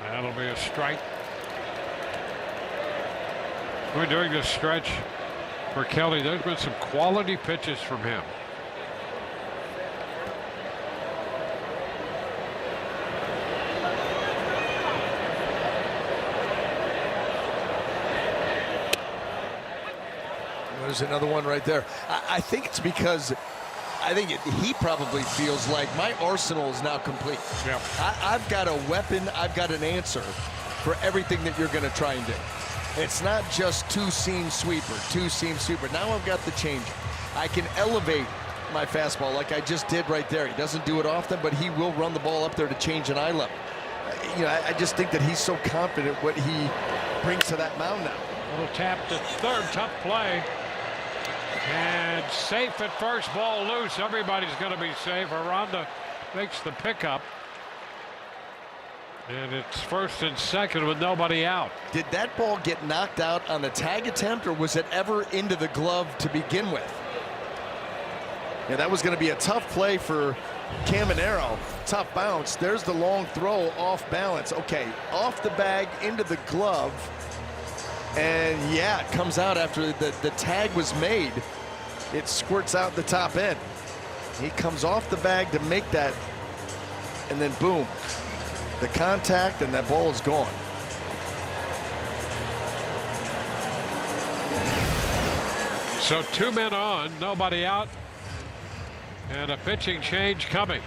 That'll be a strike. We're doing this stretch for Kelly. There's been some quality pitches from him. There's another one right there. I think it's because he probably feels like my arsenal is now complete. Yeah. I've got a weapon. I've got an answer for everything that you're going to try and do. It's not just two-seam sweeper. Now I've got the changer. I can elevate my fastball like I just did right there. He doesn't do it often, but he will run the ball up there to change an eye level. I just think that he's so confident what he brings to that mound now. Little tap to third, tough play. And safe at first, ball loose. Everybody's going to be safe. Aranda makes the pickup. And it's first and second with nobody out. Did that ball get knocked out on the tag attempt, or was it ever into the glove to begin with? Yeah, that was going to be a tough play for Caminero. Tough bounce. There's the long throw off balance. Okay, off the bag into the glove. And yeah, it comes out after the tag was made. It squirts out the top end. He comes off the bag to make that, and then boom, the contact, and that ball is gone. So 2 men on, nobody out, and a pitching change coming.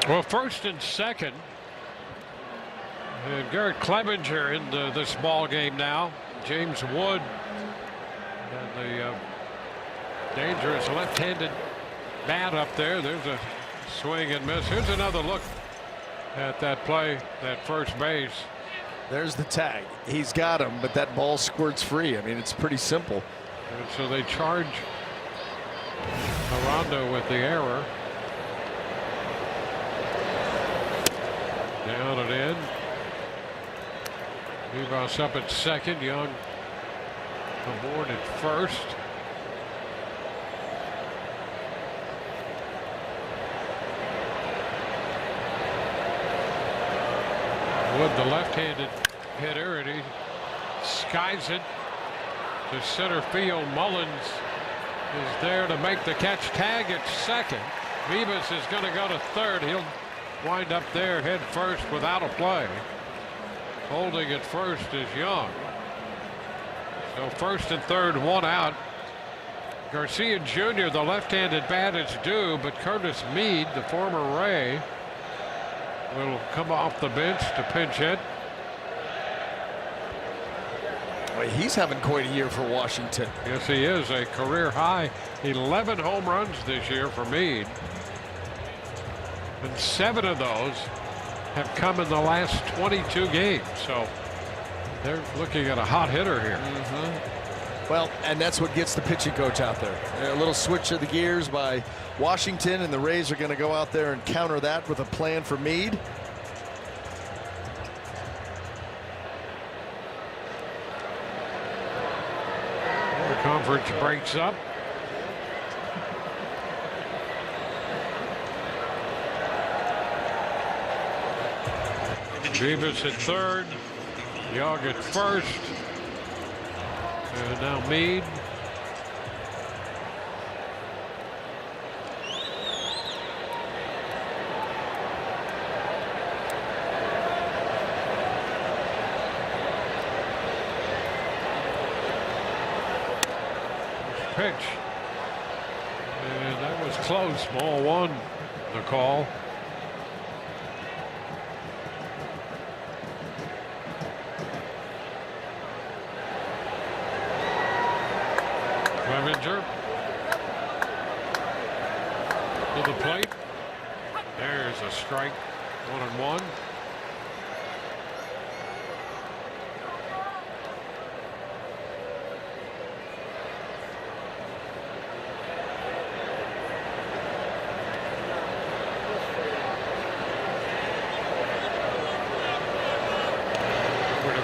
Well, first and second, and Garrett Clevenger into this ball game now. James Wood, and the dangerous left-handed bat up there. There's a swing and miss. Here's another look at that play, that first base. There's the tag. He's got him, but that ball squirts free. I mean, it's pretty simple. And so they charge Aranda with the error. Down and in. Vivas up at second. Young aboard at first. Wood, the left-handed hitter, and he skies it to center field. Mullins is there to make the catch. Tag at second. Vivas is going to go to third. He'll wind up there head first without a play. Holding at first is Young. So first and third, one out. Garcia Jr., the left-handed bat, is due, but Curtis Mead, the former Ray, will come off the bench to pinch hit. Well, he's having quite a year for Washington. Yes, he is. A career high 11 home runs this year for Mead. And 7 of those have come in the last 22 games. So they're looking at a hot hitter here. Well, and that's what gets the pitching coach out there. A little switch of the gears by Washington, and the Rays are going to go out there and counter that with a plan for Mead. The conference breaks up. Vivas at third, Young at first, and now Mead. Pitch, and that was close. Ball one, the call. Clevenger to the plate. There's a strike. 1-1.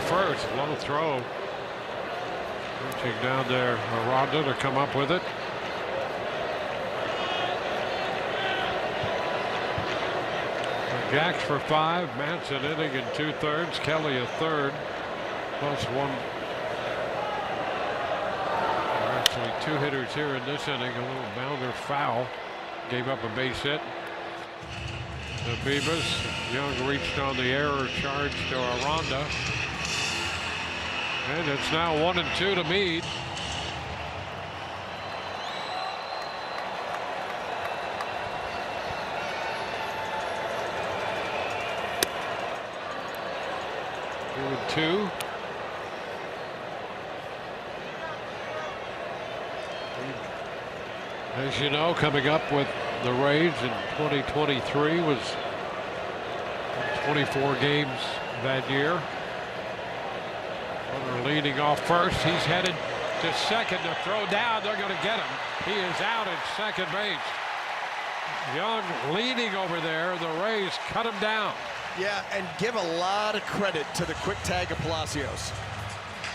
First, low throw. Reaching down there, Aranda to come up with it. Jacks for 5, Manson inning in 2/3, Kelly a third, plus one. There are actually 2 hitters here in this inning. A little bounder foul, gave up a base hit. The Vivas, Young reached on the error charge to Aranda. And it's now 1-2 to Mead. Two. As you know, coming up with the Rays in 2023 was 24 games that year. Runner leading off first. He's headed to second to throw down. They're going to get him. He is out at second base. Young leading over there. The Rays cut him down. Yeah, and give a lot of credit to the quick tag of Palacios.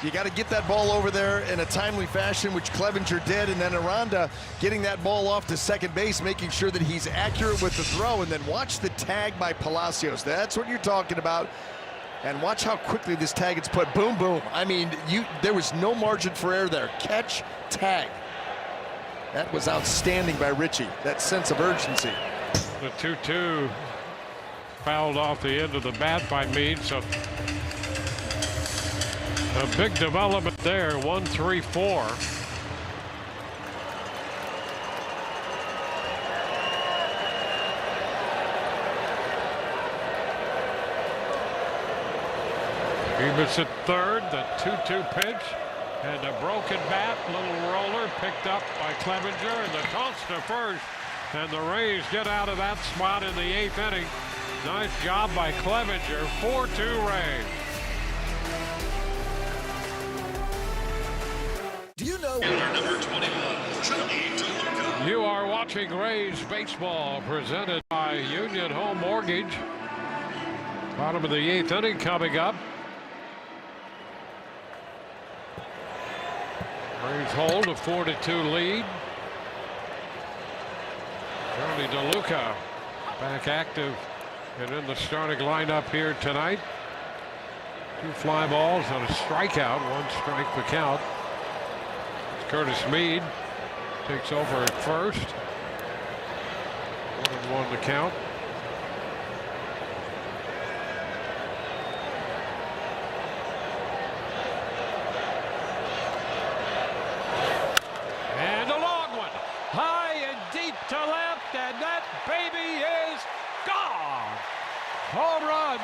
You got to get that ball over there in a timely fashion, which Clevenger did, and then Aranda getting that ball off to second base, making sure that he's accurate with the throw, and then watch the tag by Palacios. That's what you're talking about. And watch how quickly this tag gets put. Boom, boom. I mean, there was no margin for error there. Catch, tag. That was outstanding by Richie. That sense of urgency. The 2-2 fouled off the end of the bat by Mead. So a big development there. 1-3-4. Vivas at third, the 2-2 pitch, and a broken bat, little roller picked up by Clevenger, and the toss to first, and the Rays get out of that spot in the 8th inning. Nice job by Clevenger. 4-2 Rays. 21, Johnny DeLuca. You are watching Rays baseball presented by Union Home Mortgage. Bottom of the 8th inning coming up. Rays hold a 4-2 lead. Johnny DeLuca back active and in the starting lineup here tonight. 2 fly balls on a strikeout, 1 strike per count. Curtis Mead takes over at first. 1-1 to count. And a long one, high and deep to left, and that baby is gone. Home run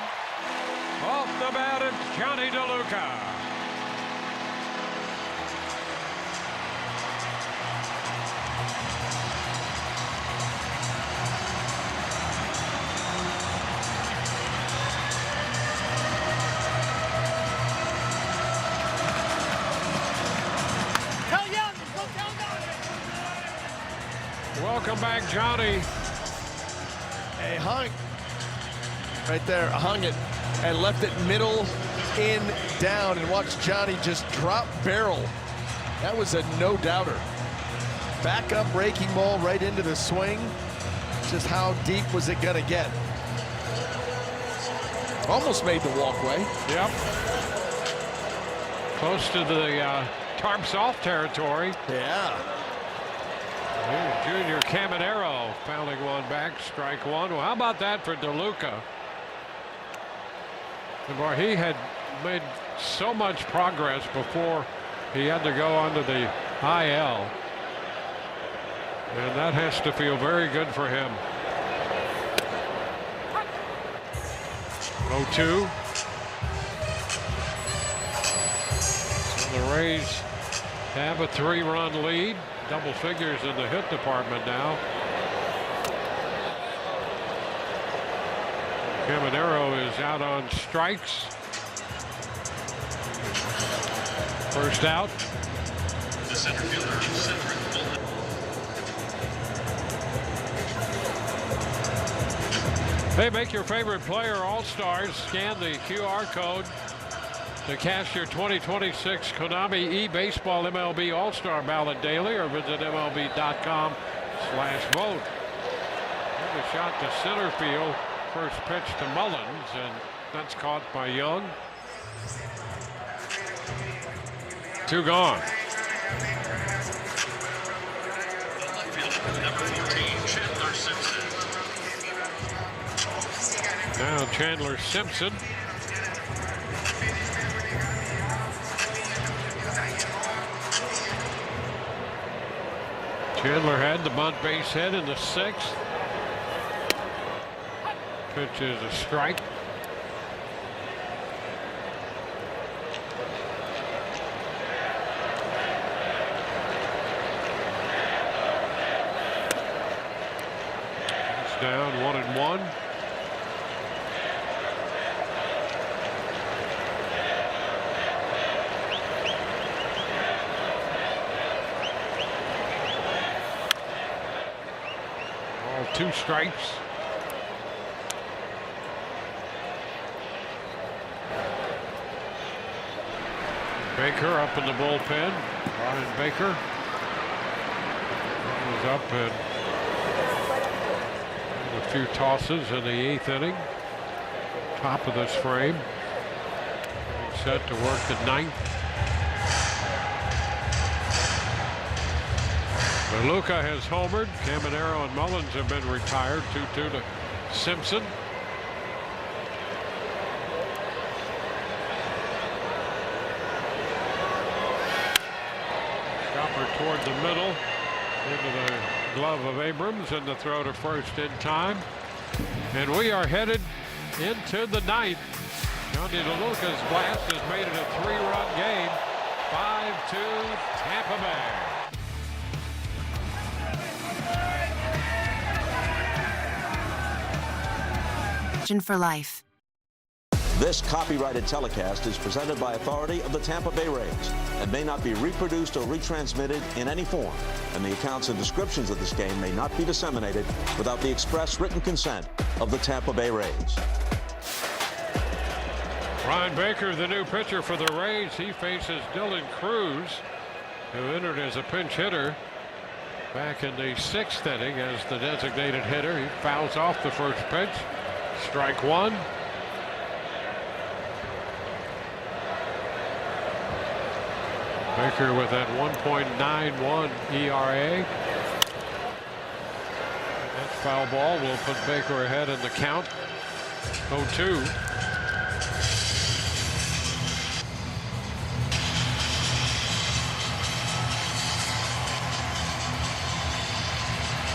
off the bat of Johnny DeLuca. Welcome back, Johnny. Hey, hung right there, hung it and left it middle in down, and watch Johnny just drop barrel. That was a no-doubter. Back up breaking ball right into the swing. Just how deep was it gonna get? Almost made the walkway. Yep. Close to the tarps off territory. Yeah. Here's Junior Caminero fouling one back, strike one. Well, how about that for DeLuca? And boy, he had made so much progress before he had to go onto the IL. And that has to feel very good for him. 0-2. So the Rays have a 3-run lead. Double figures in the hit department now. Caminero is out on strikes. First out. The center fielder, Cedric Mullins. Hey, make your favorite player all-stars. Scan the QR code to cast your 2026 Konami eBaseball MLB All-Star Ballot daily, or visit MLB.com/vote. A shot to center field. First pitch to Mullins, and that's caught by Young. 2 gone. Left fielder, number 14, Chandler Simpson. Now Chandler Simpson. Chandler had the bunt base hit in the 6th. Pitch is a strike. It's down 1-1. All 2 strikes. Baker up in the bullpen. Brian Baker was up and a few tosses in the 8th inning. Top of this frame. Set to work the 9th. DeLuca has homered. Caminero and Mullins have been retired. 2-2 to Simpson. Toward the middle, into the glove of Abrams, and the throw to first in time. And we are headed into the 9th. Johnny DeLuca's blast has made it a 3-run game. 5-2 Tampa Bay. For life. This copyrighted telecast is presented by authority of the Tampa Bay Rays and may not be reproduced or retransmitted in any form, and the accounts and descriptions of this game may not be disseminated without the express written consent of the Tampa Bay Rays. Ryan Baker, the new pitcher for the Rays. He faces Dylan Cruz, who entered as a pinch hitter back in the 6th inning as the designated hitter. He fouls off the first pitch. Strike one. Baker with that 1.91 ERA. That foul ball will put Baker ahead in the count. 0-2.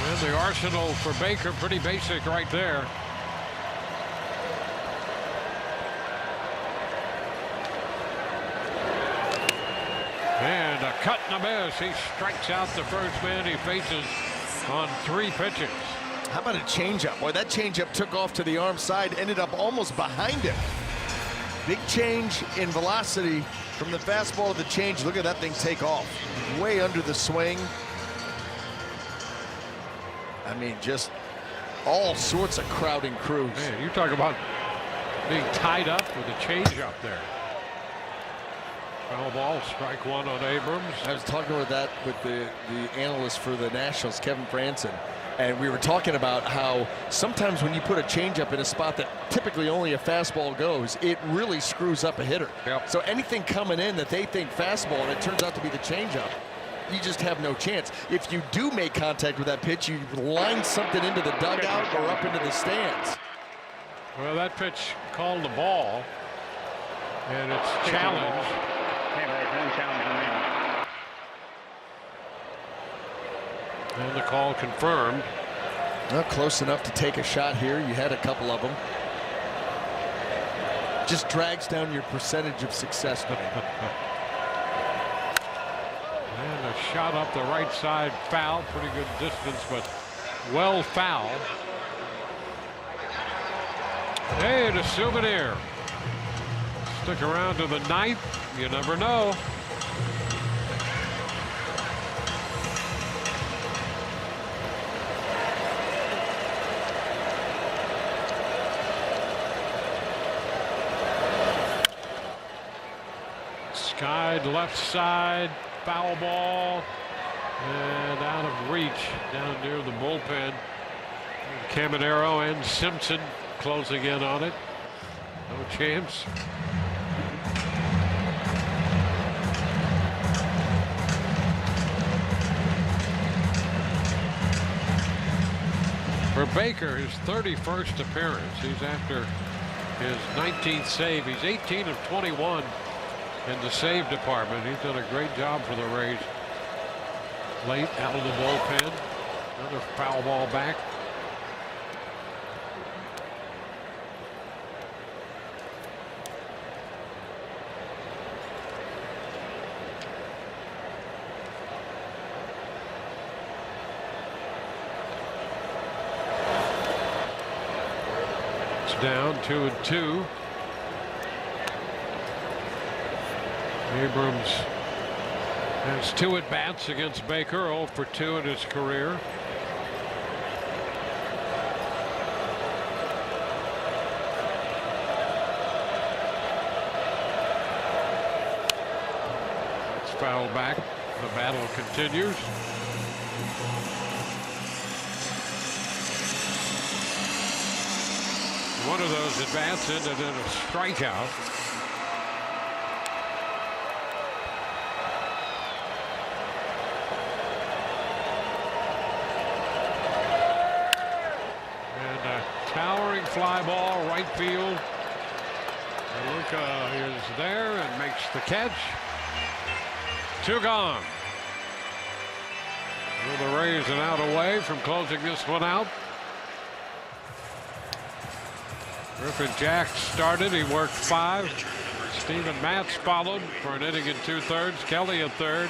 And the arsenal for Baker pretty basic right there. And a cut and a miss. He strikes out the first man he faces on 3 pitches. How about a changeup? Boy, that changeup took off to the arm side, ended up almost behind him. Big change in velocity from the fastball to the change. Look at that thing take off. Way under the swing. I mean, just all sorts of crowding crews. Man, you talk about being tied up with a changeup there. Foul ball, strike one on Abrams. I was talking about that with the analyst for the Nationals, Kevin Franson, and we were talking about how sometimes when you put a changeup in a spot that typically only a fastball goes, it really screws up a hitter. Yep. So anything coming in that they think fastball and it turns out to be the changeup, you just have no chance. If you do make contact with that pitch, you line something into the dugout or up into the stands. Well, that pitch called the ball, and it's challenged. And the call confirmed. Not close enough to take a shot here. You had a couple of them. Just drags down your percentage of success. And a shot up the right side, foul. Pretty good distance, but well foul. And a souvenir. Stick around to the 9th. You never know. Skied left side, foul ball, and out of reach down near the bullpen. Caminero and Simpson closing in on it. No chance. For Baker, his 31st appearance. He's after his 19th save. He's 18 of 21 in the save department. He's done a great job for the Rays. Late out of the bullpen. Another foul ball back. It's down 2-2. Abrams has 2 at-bats against Baker, 0 for 2 in his career. It's fouled back. The battle continues. One of those at-bats ended in a strikeout. Towering fly ball, right field. Luca is there and makes the catch. 2 gone. Well, the Rays an out away from closing this one out. Griffin Jack started. He worked 5. Steven Matz followed for an inning and 2/3. Kelly a third.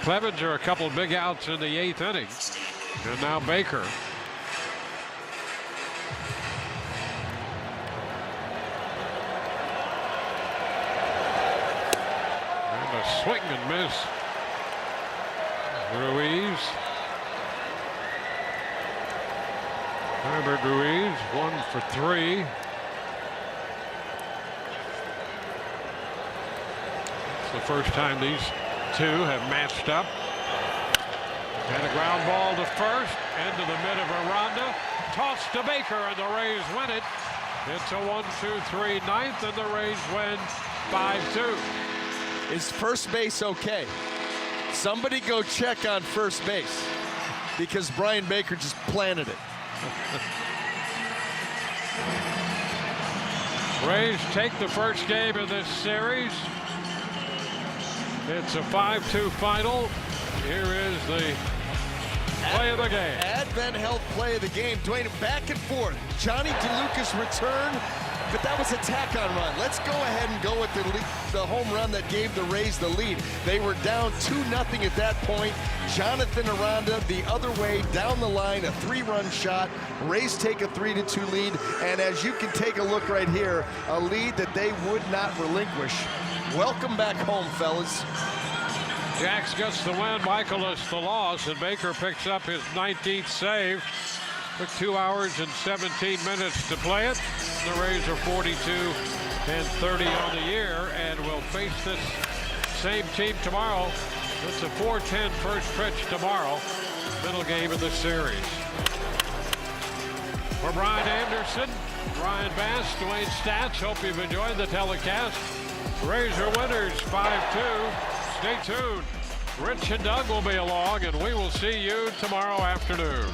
Clevenger a couple of big outs in the 8th inning. And now Baker. a swing and miss. Ruiz. Herbert Ruiz, 1 for 3. It's the first time these two have matched up. And a ground ball to first, into the mid of Aranda. Toss to Baker, and the Rays win it. It's a 1-2-3 ninth, and the Rays win 5-2. Is first base okay? Somebody go check on first base, because Brian Baker just planted it. Rays take the first game of this series. It's a 5-2 final. Here is the play of the game. Advent Health play of the game. Dwayne, back and forth. Johnny DeLucas return, but that was a tack-on run. Let's go ahead and go with the home run that gave the Rays the lead. They were down 2-0 at that point. Jonathan Aranda the other way down the line, a 3-run shot. Rays take a 3-2 lead, and as you can take a look right here, a lead that they would not relinquish. Welcome back home, fellas. Jax gets the win, Michaelis the loss, and Baker picks up his 19th save. Took 2 hours and 17 minutes to play it. The Rays are 42-30 on the year, and will face this same team tomorrow. It's a 4:10 first pitch tomorrow, middle game of the series. For Brian Anderson, Ryan Bass, Dwayne Stats, hope you've enjoyed the telecast. Rays are winners 5-2. Stay tuned. Rich and Doug will be along, and we will see you tomorrow afternoon.